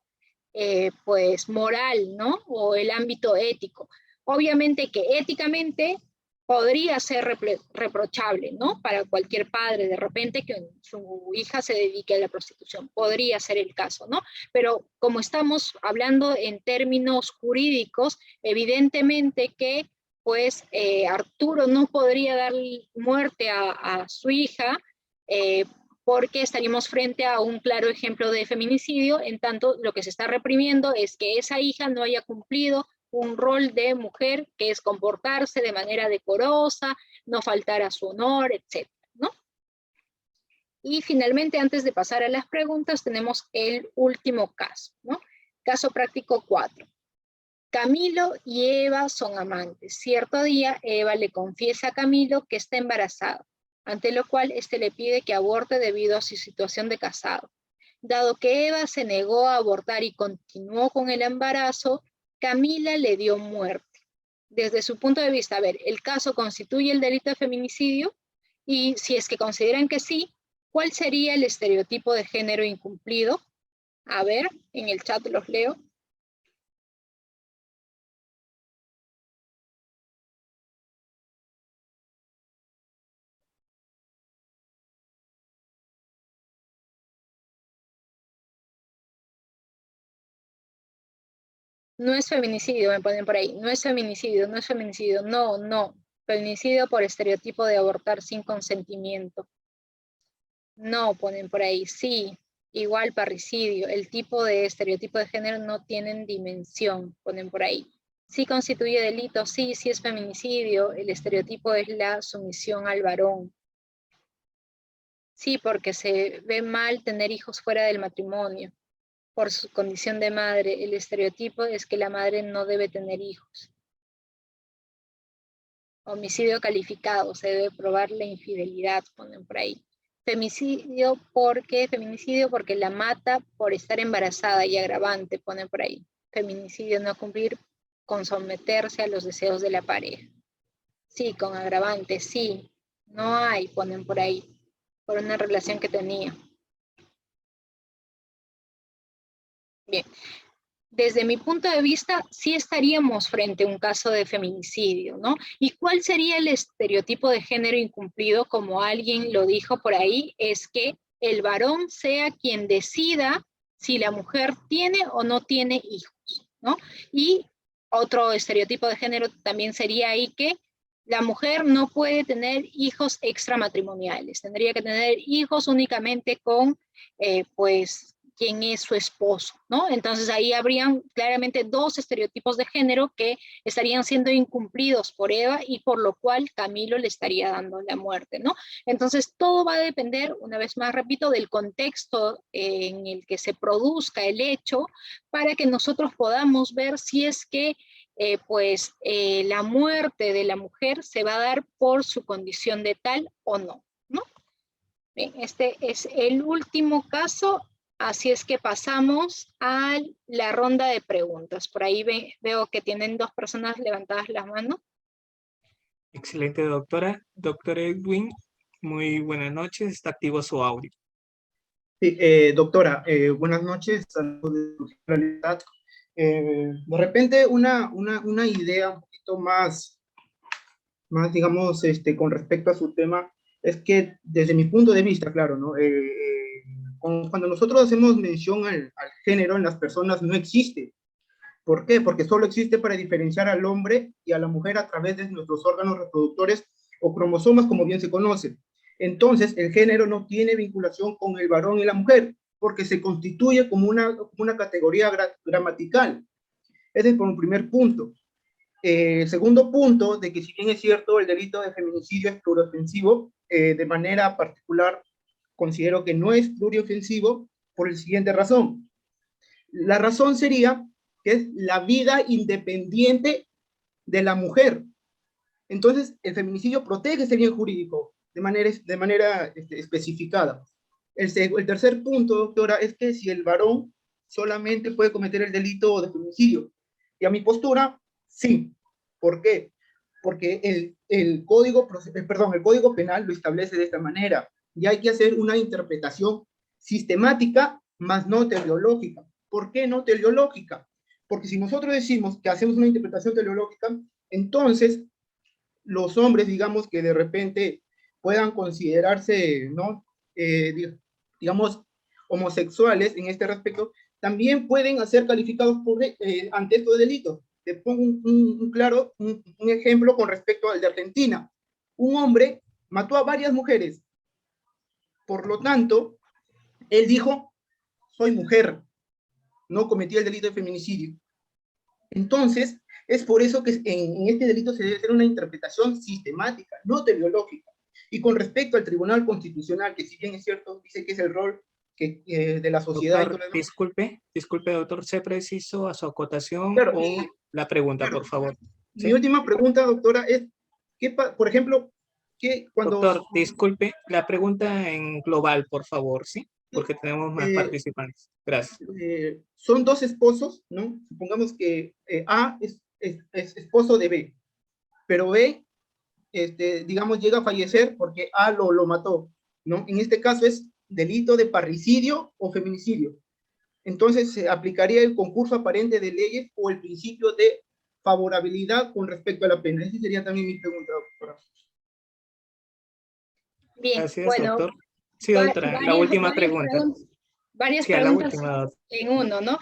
pues moral, ¿no? O el ámbito ético. Obviamente que éticamente podría ser reprochable, ¿no? Para cualquier padre, de repente, que su hija se dedique a la prostitución. Podría ser el caso, ¿no? Pero como estamos hablando en términos jurídicos, evidentemente que, pues, Arturo no podría dar muerte a su hija, porque estaríamos frente a un claro ejemplo de feminicidio, en tanto lo que se está reprimiendo es que esa hija no haya cumplido un rol de mujer, que es comportarse de manera decorosa, no faltar a su honor, etc., ¿no? Y finalmente, antes de pasar a las preguntas, tenemos el último caso, ¿no? Caso práctico 4. Camilo y Eva son amantes. Cierto día, Eva le confiesa a Camilo que está embarazada, ante lo cual éste le pide que aborte debido a su situación de casado. Dado que Eva se negó a abortar y continuó con el embarazo, Camila le dio muerte. Desde su punto de vista, a ver, ¿el caso constituye el delito de feminicidio? Y si es que consideran que sí, ¿Cuál sería el estereotipo de género incumplido? A ver, en el chat los leo. No es feminicidio, me ponen por ahí. No es feminicidio, no es feminicidio. No, no. Feminicidio por estereotipo de abortar sin consentimiento. No, ponen por ahí. Sí, igual parricidio. El tipo de estereotipo de género no tienen dimensión, ponen por ahí. Sí constituye delito, sí, sí es feminicidio. El estereotipo es la sumisión al varón. Sí, porque se ve mal tener hijos fuera del matrimonio. Por su condición de madre, el estereotipo es que la madre no debe tener hijos. Homicidio calificado, se debe probar la infidelidad, ponen por ahí. Feminicidio porque la mata por estar embarazada y agravante, ponen por ahí. Feminicidio no cumplir con someterse a los deseos de la pareja. Sí, con agravante, sí. No hay, ponen por ahí, por una relación que tenía. Bien. Desde mi punto de vista, sí estaríamos frente a un caso de feminicidio, ¿no? ¿Y cuál sería el estereotipo de género incumplido? Como alguien lo dijo por ahí, es que el varón sea quien decida si la mujer tiene o no tiene hijos, ¿no? Y otro estereotipo de género también sería ahí que la mujer no puede tener hijos extramatrimoniales, tendría que tener hijos únicamente con, pues, quién es su esposo, ¿no? Entonces ahí habrían claramente dos estereotipos de género que estarían siendo incumplidos por Eva y por lo cual Camilo le estaría dando la muerte, ¿no? Entonces todo va a depender, una vez más repito, del contexto en el que se produzca el hecho para que nosotros podamos ver si es que la muerte de la mujer se va a dar por su condición de tal o no, ¿no? Bien, este es el último caso. Así es que pasamos a la ronda de preguntas. Por ahí veo que tienen dos personas levantadas las manos. Excelente, doctora. Doctor Edwin, muy buenas noches. Está activo su audio. Sí, doctora, buenas noches. Saludos de su generalidad. De repente, una idea un poquito más digamos, con respecto a su tema, es que desde mi punto de vista, claro, ¿no? Cuando nosotros hacemos mención al género en las personas, no existe. ¿Por qué? Porque solo existe para diferenciar al hombre y a la mujer a través de nuestros órganos reproductores o cromosomas, como bien se conoce. Entonces, el género no tiene vinculación con el varón y la mujer, porque se constituye como una categoría gramatical. Ese es por un primer punto. Segundo punto, de que si bien es cierto el delito de feminicidio es pluriofensivo, de manera particular considero que no es pluriofensivo por la siguiente razón. La razón sería que es la vida independiente de la mujer. Entonces, el feminicidio protege ese bien jurídico de manera especificada. El tercer punto, doctora, es que si el varón solamente puede cometer el delito de feminicidio. Y a mi postura, sí. ¿Por qué? Porque el código penal lo establece de esta manera. Y hay que hacer una interpretación sistemática, más no teleológica. ¿Por qué no teleológica? Porque si nosotros decimos que hacemos una interpretación teleológica, entonces los hombres, digamos, que de repente puedan considerarse, ¿no? Digamos, homosexuales en este respecto, también pueden ser calificados ante estos delitos. Te pongo un ejemplo con respecto al de Argentina. Un hombre mató a varias mujeres. Por lo tanto, él dijo, soy mujer, no cometí el delito de feminicidio. Entonces, es por eso que en este delito se debe hacer una interpretación sistemática, no teleológica. Y con respecto al Tribunal Constitucional, que si bien es cierto, dice que es el rol de la sociedad. Doctor, disculpe, doctor, ¿se preciso a su acotación claro, o la pregunta, claro, por favor? Mi ¿Sí? última pregunta, doctora, es, por ejemplo, que cuando... Doctor, disculpe, la pregunta en global, por favor, ¿sí? Porque tenemos más participantes. Gracias. Son dos esposos, ¿no? Supongamos que A es esposo de B, pero B, digamos, llega a fallecer porque A lo mató. ¿no? En este caso es delito de parricidio o feminicidio. Entonces, ¿se aplicaría el concurso aparente de leyes o el principio de favorabilidad con respecto a la pena? Esa sería también mi pregunta, doctora. Bien, Gracias, bueno, doctor. Sí, doctora, la última pregunta. varias Sí, a la preguntas última, doctora. en uno, ¿no?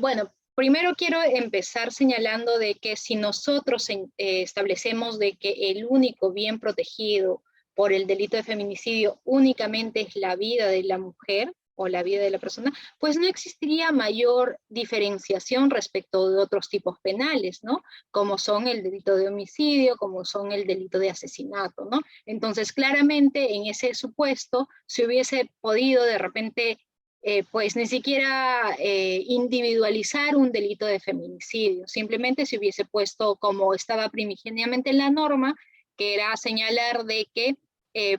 Bueno, primero quiero empezar señalando de que si nosotros establecemos de que el único bien protegido por el delito de feminicidio únicamente es la vida de la mujer o la vida de la persona, pues no existiría mayor diferenciación respecto de otros tipos penales, ¿no? Como son el delito de homicidio, como son el delito de asesinato, ¿no? Entonces, claramente, en ese supuesto, se hubiese podido de repente pues ni siquiera individualizar un delito de feminicidio, simplemente se hubiese puesto como estaba primigeniamente en la norma, que era señalar de que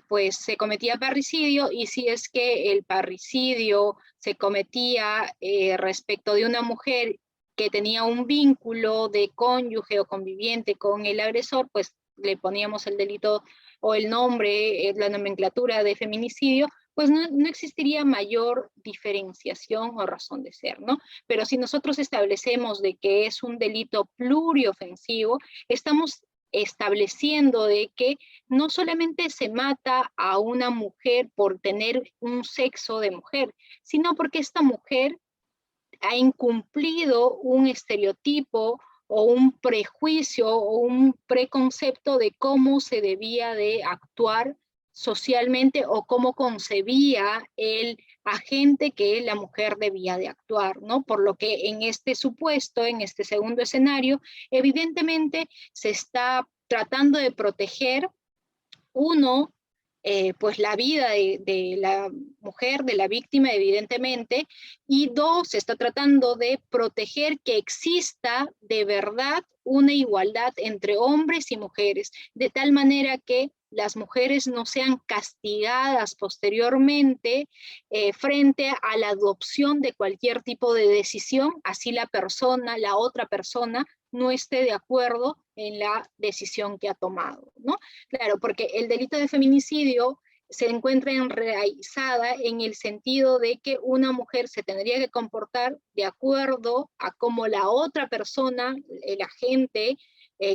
pues se cometía parricidio, y si es que el parricidio se cometía respecto de una mujer que tenía un vínculo de cónyuge o conviviente con el agresor, pues le poníamos el delito o el nombre, la nomenclatura de feminicidio, pues no existiría mayor diferenciación o razón de ser, ¿no? Pero si nosotros establecemos de que es un delito pluriofensivo, estamos estableciendo de que no solamente se mata a una mujer por tener un sexo de mujer, sino porque esta mujer ha incumplido un estereotipo o un prejuicio o un preconcepto de cómo se debía de actuar socialmente o cómo concebía el agente que la mujer debía de actuar, ¿no? Por lo que en este supuesto, en este segundo escenario, evidentemente se está tratando de proteger, uno, pues la vida de la mujer, de la víctima, evidentemente, y dos, se está tratando de proteger que exista de verdad una igualdad entre hombres y mujeres, de tal manera que las mujeres no sean castigadas posteriormente frente a la adopción de cualquier tipo de decisión, así la persona, la otra persona, no esté de acuerdo en la decisión que ha tomado, ¿no? Claro, porque el delito de feminicidio se encuentra enraizada en el sentido de que una mujer se tendría que comportar de acuerdo a cómo la otra persona, el agente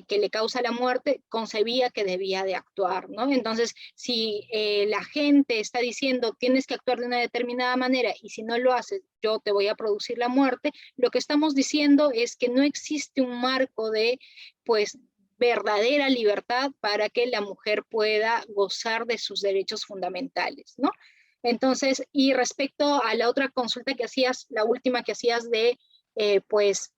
que le causa la muerte, concebía que debía de actuar, ¿no? Entonces, si la gente está diciendo tienes que actuar de una determinada manera y si no lo haces, yo te voy a producir la muerte, lo que estamos diciendo es que no existe un marco de, pues, verdadera libertad para que la mujer pueda gozar de sus derechos fundamentales, ¿no? Entonces, y respecto a la otra consulta que hacías, la última que hacías de, pues,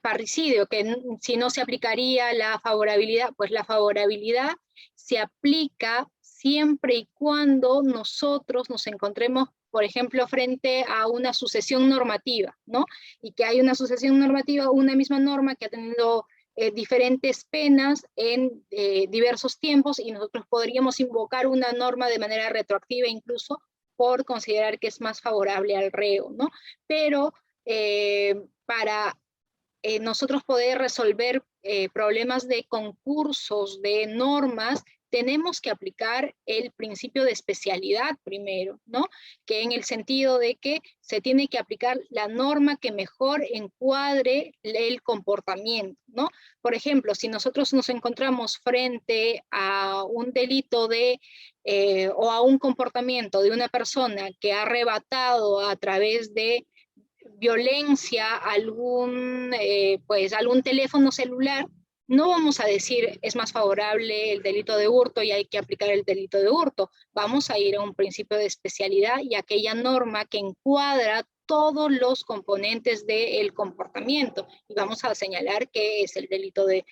parricidio, que si no se aplicaría la favorabilidad, pues la favorabilidad se aplica siempre y cuando nosotros nos encontremos, por ejemplo, frente a una sucesión normativa, ¿no? Y que hay una sucesión normativa, una misma norma que ha tenido diferentes penas en diversos tiempos, y nosotros podríamos invocar una norma de manera retroactiva incluso por considerar que es más favorable al reo, ¿no? Pero para nosotros poder resolver problemas de concursos, de normas, tenemos que aplicar el principio de especialidad primero, ¿no? Que en el sentido de que se tiene que aplicar la norma que mejor encuadre el comportamiento, ¿no? Por ejemplo, si nosotros nos encontramos frente a un delito o a un comportamiento de una persona que ha arrebatado a través de violencia, pues algún teléfono celular, no vamos a decir es más favorable el delito de hurto y hay que aplicar el delito de hurto. Vamos a ir a un principio de especialidad y aquella norma que encuadra todos los componentes del comportamiento, y vamos a señalar que es el delito de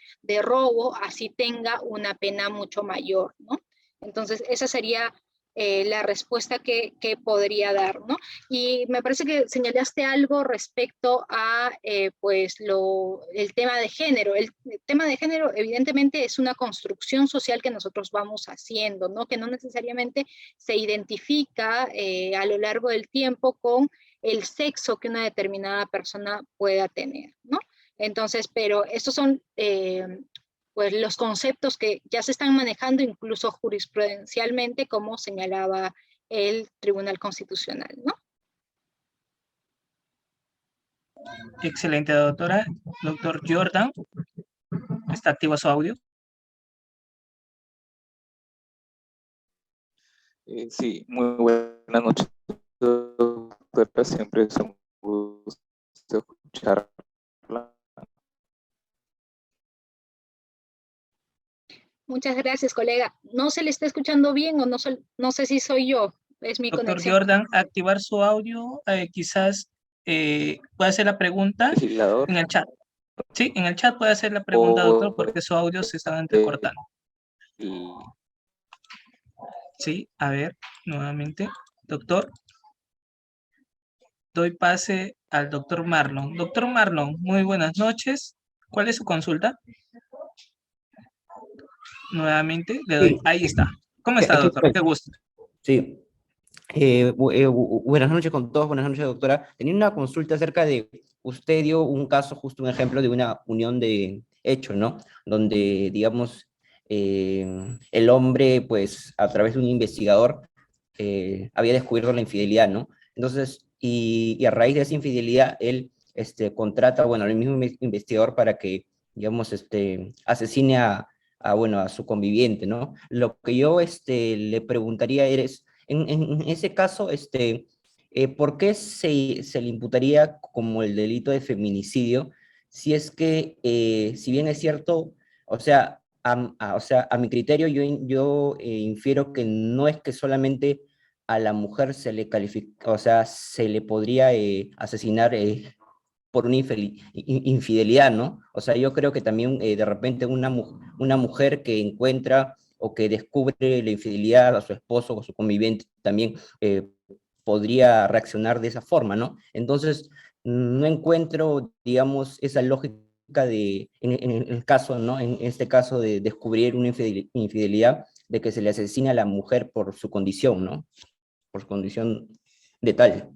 robo, así tenga una pena mucho mayor, ¿no? Entonces, esa sería la respuesta que podría dar, ¿no? Y me parece que señalaste algo respecto a pues el tema de género. El tema de género evidentemente es una construcción social que nosotros vamos haciendo, ¿no? Que no necesariamente se identifica a lo largo del tiempo con el sexo que una determinada persona pueda tener, ¿no? Entonces, pero estos son pues los conceptos que ya se están manejando incluso jurisprudencialmente, como señalaba el Tribunal Constitucional, ¿no? Excelente, doctora. Doctor Jordan, ¿está activo su audio? Sí, muy buenas noches, doctora. Siempre es un gusto escucharla. Muchas gracias, colega. ¿No se le está escuchando bien o no sé si soy yo? Es mi Doctor conexión. Jordan, activar su audio, quizás puede hacer la pregunta Legislador en el chat. Sí, en el chat puede hacer la pregunta, doctor, o porque su audio se está el- entrecortando. Sí, a ver, nuevamente. Doctor, doy pase al doctor Marlon. Doctor Marlon, muy buenas noches. ¿Cuál es su consulta? Nuevamente le doy. Sí, Ahí está. ¿Cómo está, aquí doctor? estoy. Qué gusto. Sí. Buenas noches con todos, buenas noches, doctora. Tenía una consulta acerca de, usted dio un caso, justo un ejemplo de una unión de hechos, ¿no? Donde, digamos, el hombre, pues, a través de un investigador, había descubierto la infidelidad, ¿no? Entonces, y a raíz de esa infidelidad, él contrata, bueno, al mismo investigador para que, digamos, asesine bueno, a su conviviente, ¿no? Lo que yo le preguntaría es, en ese caso, ¿por qué se le imputaría como el delito de feminicidio si es que, si bien es cierto, o sea, o sea, a mi criterio yo infiero que no es que solamente a la mujer se le califica, o sea, se le podría asesinar por una infidelidad, ¿no? O sea, yo creo que también de repente una mujer que encuentra o que descubre la infidelidad a su esposo o a su conviviente también podría reaccionar de esa forma, ¿no? Entonces, no encuentro, digamos, esa lógica en el caso, ¿no? En este caso de descubrir una infidelidad, de que se le asesina a la mujer por su condición, ¿no? Por su condición de tal.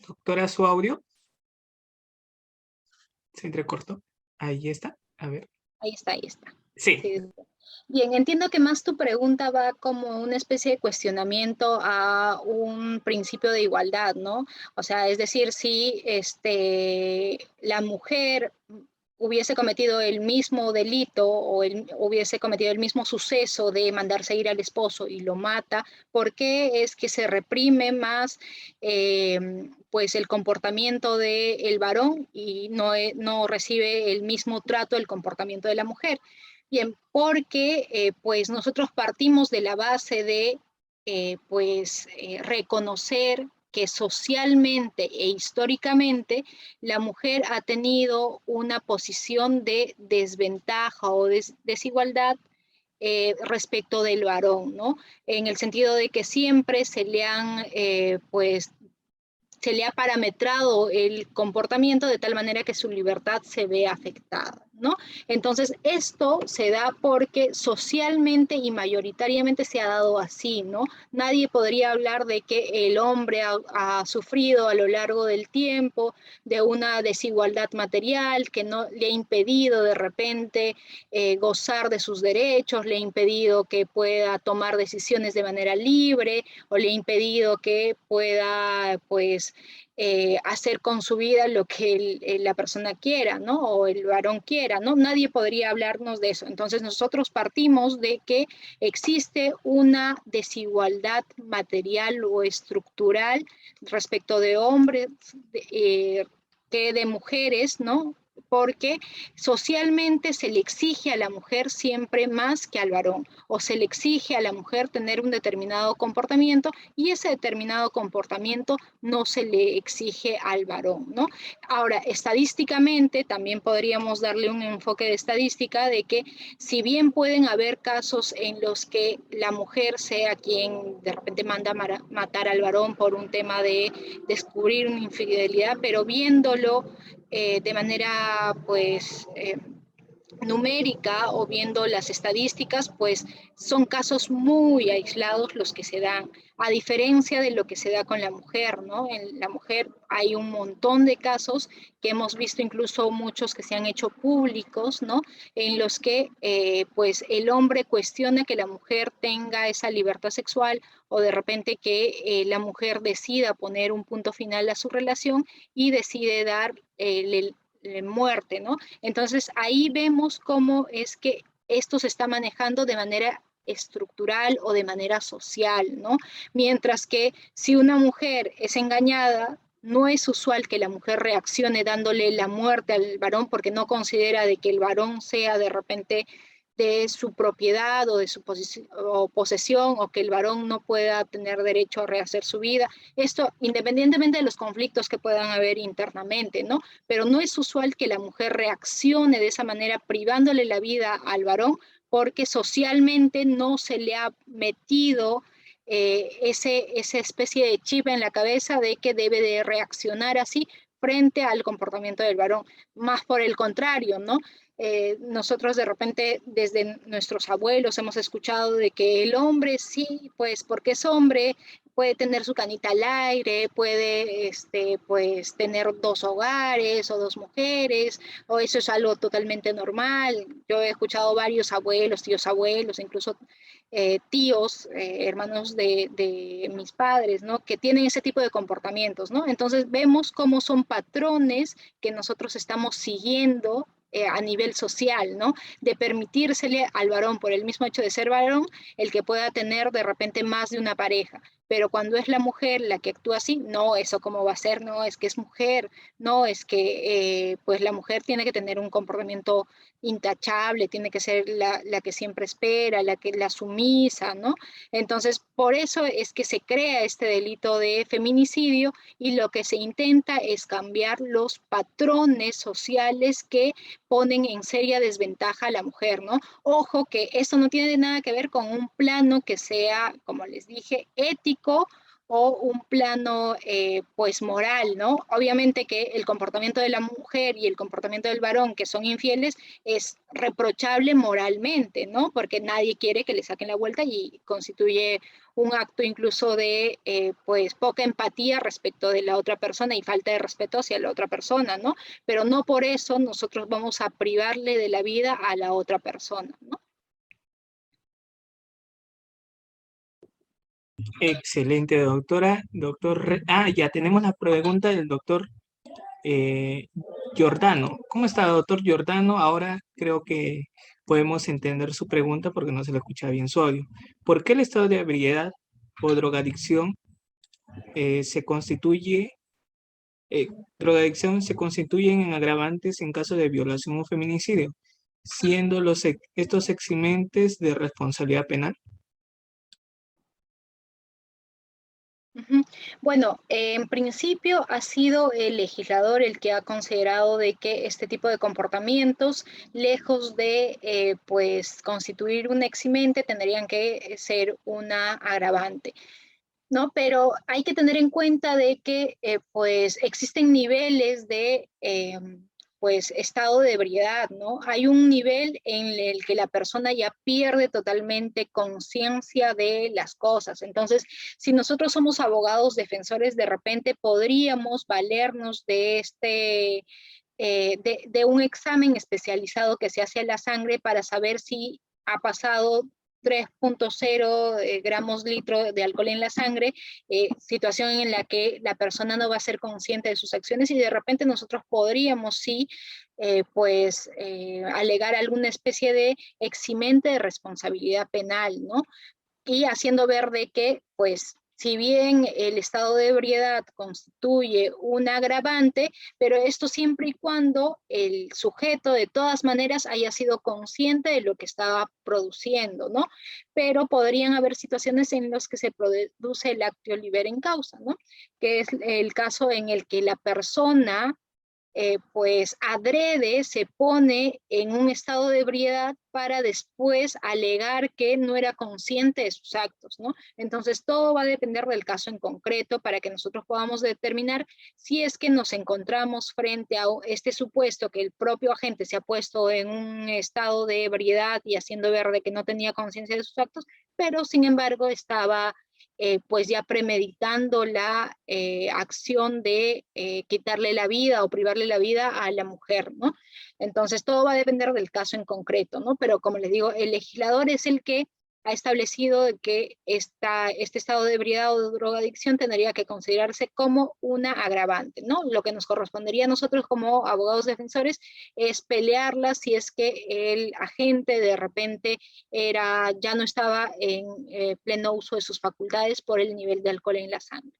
Doctora, su audio se entrecortó. Ahí está. A ver. Ahí está, ahí está. Sí. Sí. Bien, entiendo que más tu pregunta va como una especie de cuestionamiento a un principio de igualdad, ¿no? O sea, es decir, si la mujer hubiese cometido el mismo delito o hubiese cometido el mismo suceso de mandarse ir al esposo y lo mata, ¿por qué es que se reprime más pues el comportamiento del varón y no recibe el mismo trato el comportamiento de la mujer? Bien, porque pues nosotros partimos de la base de reconocer que socialmente e históricamente la mujer ha tenido una posición de desventaja o desigualdad respecto del varón, ¿no? En el sentido de que siempre se le han se le ha parametrado el comportamiento de tal manera que su libertad se ve afectada, ¿no? Entonces, esto se da porque socialmente y mayoritariamente se ha dado así, ¿no? Nadie podría hablar de que el hombre ha sufrido a lo largo del tiempo de una desigualdad material que no le ha impedido de repente gozar de sus derechos, le ha impedido que pueda tomar decisiones de manera libre o le ha impedido que pueda, pues, hacer con su vida lo que la persona quiera, ¿no? O el varón quiera, ¿no? Nadie podría hablarnos de eso. Entonces nosotros partimos de que existe una desigualdad material o estructural respecto de hombres que de mujeres, ¿no? Porque socialmente se le exige a la mujer siempre más que al varón, o se le exige a la mujer tener un determinado comportamiento y ese determinado comportamiento no se le exige al varón, ¿no? Ahora, estadísticamente también podríamos darle un enfoque de estadística de que si bien pueden haber casos en los que la mujer sea quien de repente manda matar al varón por un tema de descubrir una infidelidad, pero viéndolo de manera pues numérica o viendo las estadísticas, pues son casos muy aislados los que se dan, a diferencia de lo que se da con la mujer, ¿no? En la mujer hay un montón de casos que hemos visto, incluso muchos que se han hecho públicos, ¿no? En los que pues el hombre cuestiona que la mujer tenga esa libertad sexual o de repente que la mujer decida poner un punto final a su relación y decide dar muerte, ¿no? Entonces ahí vemos cómo es que esto se está manejando de manera estructural o de manera social, ¿no? Mientras que si una mujer es engañada, no es usual que la mujer reaccione dándole la muerte al varón porque no considera de que el varón sea de repente de su propiedad o de su posesión o que el varón no pueda tener derecho a rehacer su vida. Esto independientemente de los conflictos que puedan haber internamente, ¿no? Pero no es usual que la mujer reaccione de esa manera privándole la vida al porque socialmente no se le ha metido esa especie de chip en la cabeza de que debe de reaccionar así frente al comportamiento del varón. Más por el contrario, ¿no? Nosotros de repente desde nuestros abuelos hemos escuchado de que el hombre sí, pues porque es hombre, puede tener su canita al aire, puede pues tener 2 hogares o 2 mujeres, o eso es algo totalmente normal. Yo he escuchado varios abuelos, tíos abuelos, incluso tíos, hermanos de mis padres, ¿no? Que tienen ese tipo de comportamientos, ¿no? Entonces vemos cómo son patrones que nosotros estamos siguiendo a nivel social, ¿no? De permitírsele al varón, por el mismo hecho de ser varón, el que pueda tener de repente más de una pareja. Pero cuando es la mujer la que actúa así, no, eso cómo va a ser, no, es que es mujer, no, es que pues la mujer tiene que tener un comportamiento intachable, tiene que ser la que siempre espera, la sumisa, ¿no? Entonces, por eso es que se crea este delito de feminicidio y lo que se intenta es cambiar los patrones sociales que ponen en seria desventaja a la mujer, ¿no? Ojo que esto no tiene nada que ver con un plano que sea, como les dije, ético o un plano pues moral, ¿no? Obviamente que el comportamiento de la mujer y el comportamiento del varón que son infieles es reprochable moralmente, ¿no? Porque nadie quiere que le saquen la vuelta y constituye un acto incluso de pues poca empatía respecto de la otra persona y falta de respeto hacia la otra persona, ¿no? Pero no por eso nosotros vamos a privarle de la vida a la otra persona, ¿no? Excelente, doctora. Ya tenemos la pregunta del doctor eh, Giordano. ¿Cómo está, doctor Giordano? Ahora creo que podemos entender su pregunta porque no se le escucha bien su audio. ¿Por qué el estado de ebriedad o drogadicción se constituye, drogadicción se constituyen en agravantes en caso de violación o feminicidio, siendo estos eximentes de responsabilidad penal? Bueno, en principio ha sido el legislador el que ha considerado de que este tipo de comportamientos, lejos de pues constituir un eximente, tendrían que ser una agravante, ¿no? Pero hay que tener en cuenta de que pues existen niveles de pues estado de ebriedad, ¿no? Hay un nivel en el que la persona ya pierde totalmente conciencia de las cosas. Entonces, si nosotros somos abogados defensores, de repente podríamos valernos de de un examen especializado que se hace a la sangre para saber si ha pasado 3.0 gramos litro de alcohol en la sangre, situación en la que la persona no va a ser consciente de sus acciones y de repente nosotros podríamos sí, alegar alguna especie de eximente de responsabilidad penal, ¿no? Y haciendo ver de que, pues, si bien el estado de ebriedad constituye un agravante, pero esto siempre y cuando el sujeto de todas maneras haya sido consciente de lo que estaba produciendo, ¿no? Pero podrían haber situaciones en las que se produce el actio libere en causa, ¿no? Que es el caso en el que la persona pues adrede se pone en un estado de ebriedad para después alegar que no era consciente de sus actos, ¿no? Entonces todo va a depender del caso en concreto para que nosotros podamos determinar si es que nos encontramos frente a este supuesto que el propio agente se ha puesto en un estado de ebriedad y haciendo ver de que no tenía conciencia de sus actos, pero sin embargo estaba pues ya premeditando la acción de quitarle la vida o privarle la vida a la mujer, ¿no? Entonces todo va a depender del caso en concreto, ¿no? Pero como les digo, el legislador es el que ha establecido que este estado de ebriedad o de drogadicción tendría que considerarse como una agravante, ¿no? Lo que nos correspondería a nosotros como abogados defensores es pelearla si es que el agente de repente ya no estaba en pleno uso de sus facultades por el nivel de alcohol en la sangre.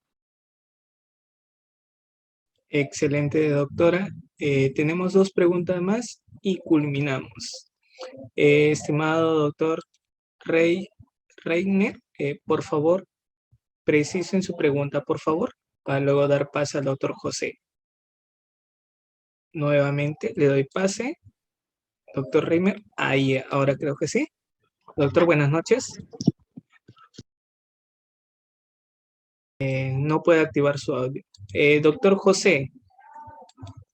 Excelente, doctora. Tenemos 2 preguntas más y culminamos. Estimado doctor Reiner, por favor, precisen su pregunta, por favor, para luego dar pase al doctor José. Nuevamente le doy pase. Doctor Reiner, ahí, ahora creo que sí. Doctor, buenas noches. No puede activar su audio. Doctor José,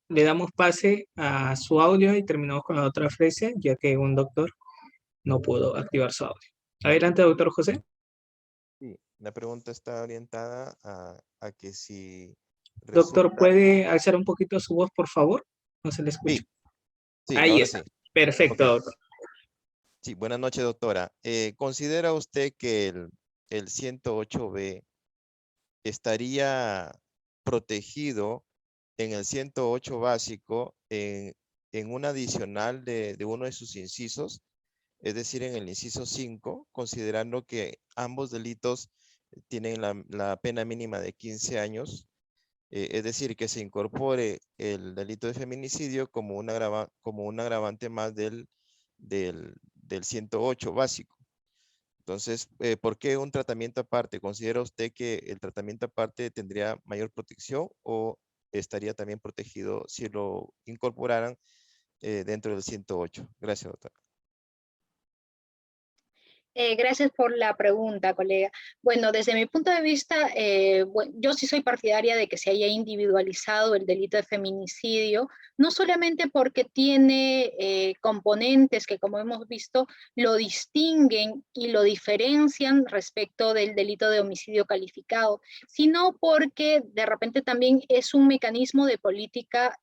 le damos pase a su audio y terminamos con la otra frase, ya que un doctor no pudo activar su audio. Adelante, doctor José. Sí, la pregunta está orientada a que si Doctor, resulta... ¿puede alzar un poquito su voz, por favor? No se le escucha. Sí, sí, Ahí ahora está. sí. Perfecto, Ok. doctor. Sí, buenas noches, doctora. ¿Considera usted que el 108B estaría protegido en el 108 básico en un adicional de uno de sus incisos? Es decir, en el inciso 5, considerando que ambos delitos tienen la pena mínima de 15 años, es decir, que se incorpore el delito de feminicidio como un agravante más del 108 básico. Entonces, ¿por qué un tratamiento aparte? ¿Considera usted que el tratamiento aparte tendría mayor protección o estaría también protegido si lo incorporaran dentro del 108? Gracias, doctora. Gracias por la pregunta, colega. Bueno, desde mi punto de vista, yo sí soy partidaria de que se haya individualizado el delito de feminicidio, no solamente porque tiene componentes que, como hemos visto, lo distinguen y lo diferencian respecto del delito de homicidio calificado, sino porque de repente también es un mecanismo de política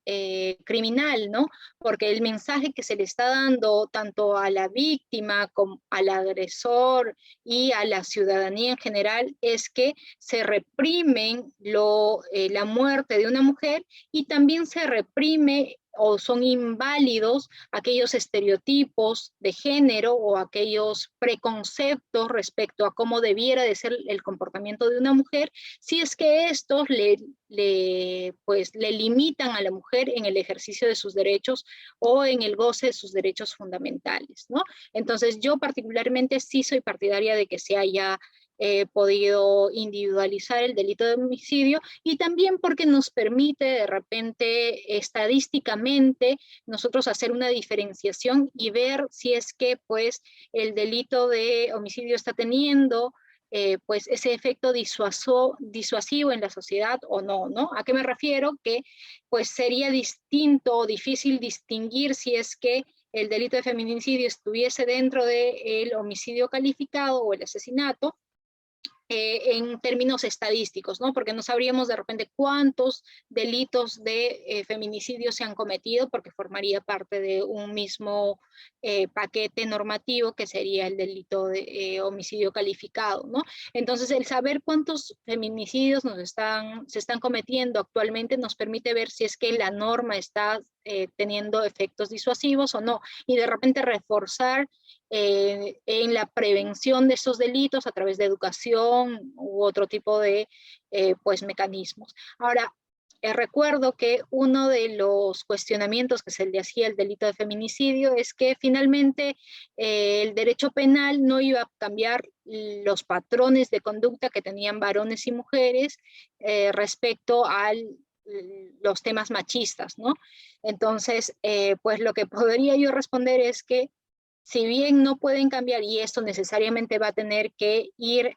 criminal, ¿no? Porque el mensaje que se le está dando tanto a la víctima como al agresor y a la ciudadanía en general es que se reprimen la muerte de una mujer y también se reprime o son inválidos aquellos estereotipos de género o aquellos preconceptos respecto a cómo debiera de ser el comportamiento de una mujer, si es que estos pues, le limitan a la mujer en el ejercicio de sus derechos o en el goce de sus derechos fundamentales, ¿no? Entonces yo particularmente sí soy partidaria de que se haya podido individualizar el delito de homicidio y también porque nos permite de repente estadísticamente nosotros hacer una diferenciación y ver si es que pues el delito de homicidio está teniendo pues ese efecto disuasivo en la sociedad o no, ¿no? ¿A qué me refiero? Que pues sería distinto o difícil distinguir si es que el delito de feminicidio estuviese dentro del homicidio calificado o el asesinato, en términos estadísticos, ¿no? Porque no sabríamos de repente cuántos delitos de feminicidio se han cometido, porque formaría parte de un mismo paquete normativo que sería el delito de homicidio calificado, ¿no? Entonces, el saber cuántos feminicidios se están cometiendo actualmente nos permite ver si es que la norma está teniendo efectos disuasivos o no, y de repente reforzar en la prevención de esos delitos a través de educación u otro tipo de pues, mecanismos. Ahora, recuerdo que uno de los cuestionamientos que se le hacía al delito de feminicidio es que finalmente el derecho penal no iba a cambiar los patrones de conducta que tenían varones y mujeres respecto al los temas machistas, ¿no? Entonces, pues lo que podría yo responder es que si bien no pueden cambiar, y esto necesariamente va a tener que ir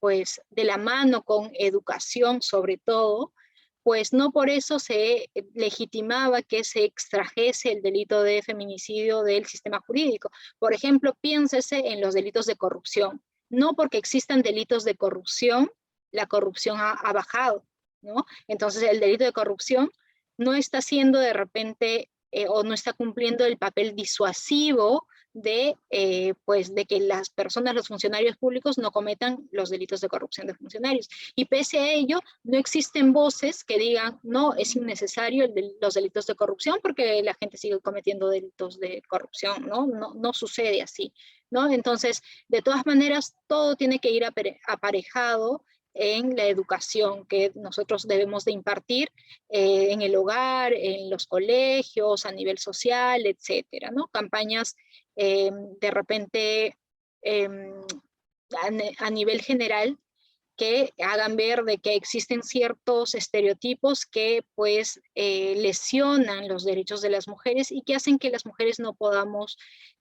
pues de la mano con educación sobre todo, pues no por eso se legitimaba que se extrajese el delito de feminicidio del sistema jurídico. Por ejemplo, piénsese en los delitos de corrupción. No porque existan delitos de corrupción, la corrupción ha bajado, ¿no? Entonces el delito de corrupción no está siendo de repente o no está cumpliendo el papel disuasivo pues de que las personas, los funcionarios públicos no cometan los delitos de corrupción de funcionarios. Y pese a ello, no existen voces que digan, no, es innecesario los delitos de corrupción porque la gente sigue cometiendo delitos de corrupción, ¿no? No sucede así, ¿no? Entonces, de todas maneras, todo tiene que ir aparejado en la educación que nosotros debemos de impartir en el hogar, en los colegios, a nivel social, etcétera, ¿no? Campañas de repente a nivel general que hagan ver de que existen ciertos estereotipos que pues lesionan los derechos de las mujeres y que hacen que las mujeres no podamos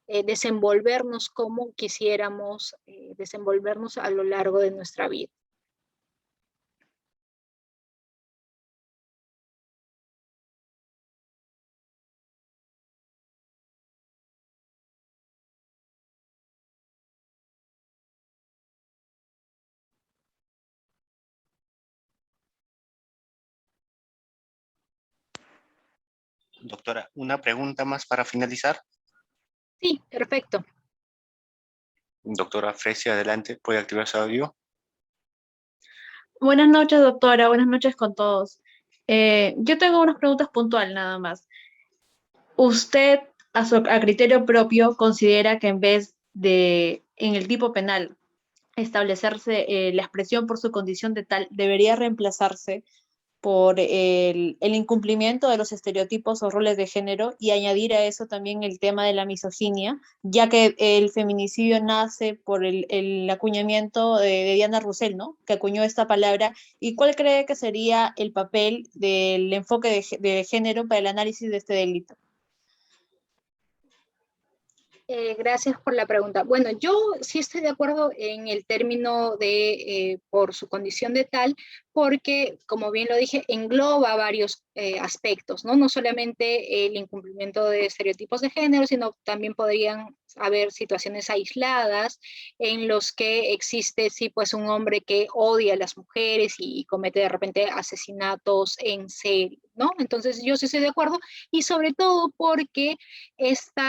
desenvolvernos como quisiéramos desenvolvernos a lo largo de nuestra vida. Doctora, una pregunta más para finalizar. Sí, perfecto. Doctora Fresia, adelante, puede activar su audio. Buenas noches, doctora. Buenas noches con todos. Yo tengo unas preguntas puntuales nada más. ¿Usted, a criterio propio, considera que en vez de, en el tipo penal, establecerse la expresión por su condición de tal, debería reemplazarse por el incumplimiento de los estereotipos o roles de género y añadir a eso también el tema de la misoginia, ya que el feminicidio nace por el acuñamiento de Diana Roussel, ¿no? Que acuñó esta palabra. ¿Y cuál cree que sería el papel del enfoque de género para el análisis de este delito? Gracias por la pregunta. Bueno, yo sí estoy de acuerdo en el término de por su condición de tal, porque, como bien lo dije, engloba varios aspectos, ¿no? No solamente el incumplimiento de estereotipos de género, sino también podrían haber situaciones aisladas en los que existe, sí, pues un hombre que odia a las mujeres y comete de repente asesinatos en serie, ¿no? Entonces yo sí estoy de acuerdo, y sobre todo porque este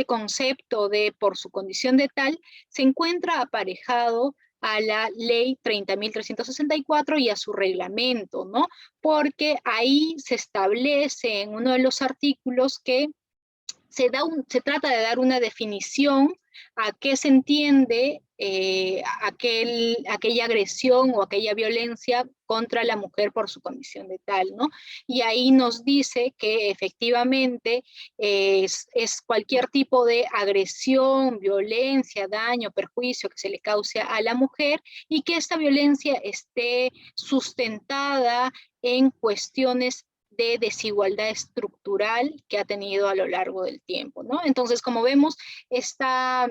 concepto de por su condición de tal se encuentra aparejado a la ley 30.364 y a su reglamento, ¿no? Porque ahí se establece en uno de los artículos que se trata de dar una definición a qué se entiende aquella agresión o aquella violencia contra la mujer por su condición de tal, ¿no? Y ahí nos dice que efectivamente es cualquier tipo de agresión, violencia, daño, perjuicio que se le cause a la mujer y que esta violencia esté sustentada en cuestiones de desigualdad estructural que ha tenido a lo largo del tiempo, ¿no? Entonces, como vemos, esta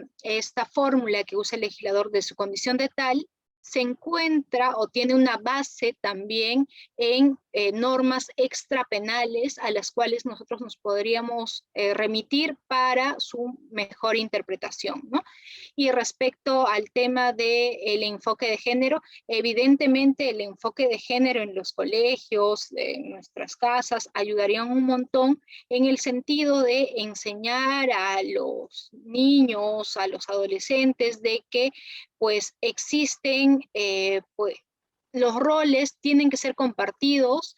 fórmula que usa el legislador de su condición de tal se encuentra o tiene una base también en normas extrapenales a las cuales nosotros nos podríamos remitir para su mejor interpretación, ¿no? Y respecto al tema del enfoque de género, evidentemente el enfoque de género en los colegios, en nuestras casas, ayudaría un montón en el sentido de enseñar a los niños, a los adolescentes, de que pues existen, pues, los roles tienen que ser compartidos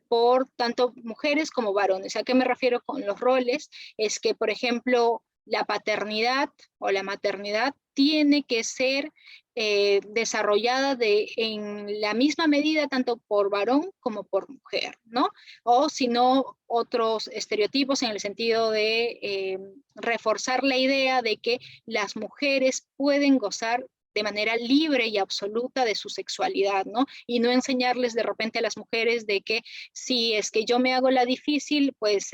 por tanto mujeres como varones. ¿A qué me refiero con los roles? Es que, por ejemplo, la paternidad o la maternidad tiene que ser desarrollada en la misma medida tanto por varón como por mujer, ¿no? O si no, otros estereotipos en el sentido de reforzar la idea de que las mujeres pueden gozar de manera libre y absoluta de su sexualidad, ¿no? Y no enseñarles de repente a las mujeres de que si es que yo me hago la difícil, pues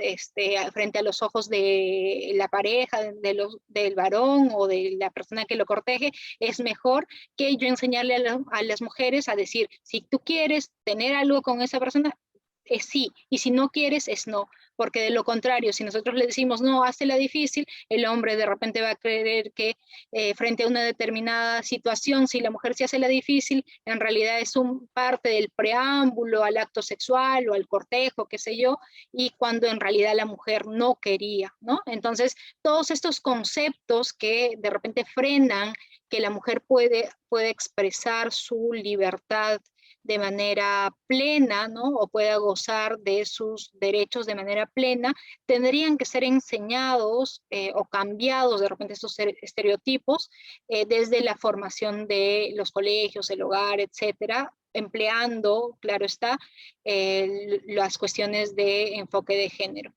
frente a los ojos de la pareja, del varón o de la persona que lo corteje, es mejor que yo enseñarle a las mujeres a decir, si tú quieres tener algo con esa persona, es sí, y si no quieres, es no, porque de lo contrario, si nosotros le decimos no, hazla difícil, el hombre de repente va a creer que frente a una determinada situación, si la mujer se hace la difícil, en realidad es un parte del preámbulo al acto sexual o al cortejo, qué sé yo, y cuando en realidad la mujer no quería, ¿no? Entonces, todos estos conceptos que de repente frenan que la mujer puede expresar su libertad de manera plena, ¿no? O pueda gozar de sus derechos de manera plena, tendrían que ser enseñados o cambiados de repente estos estereotipos desde la formación de los colegios, el hogar, etcétera, empleando, claro está, las cuestiones de enfoque de género.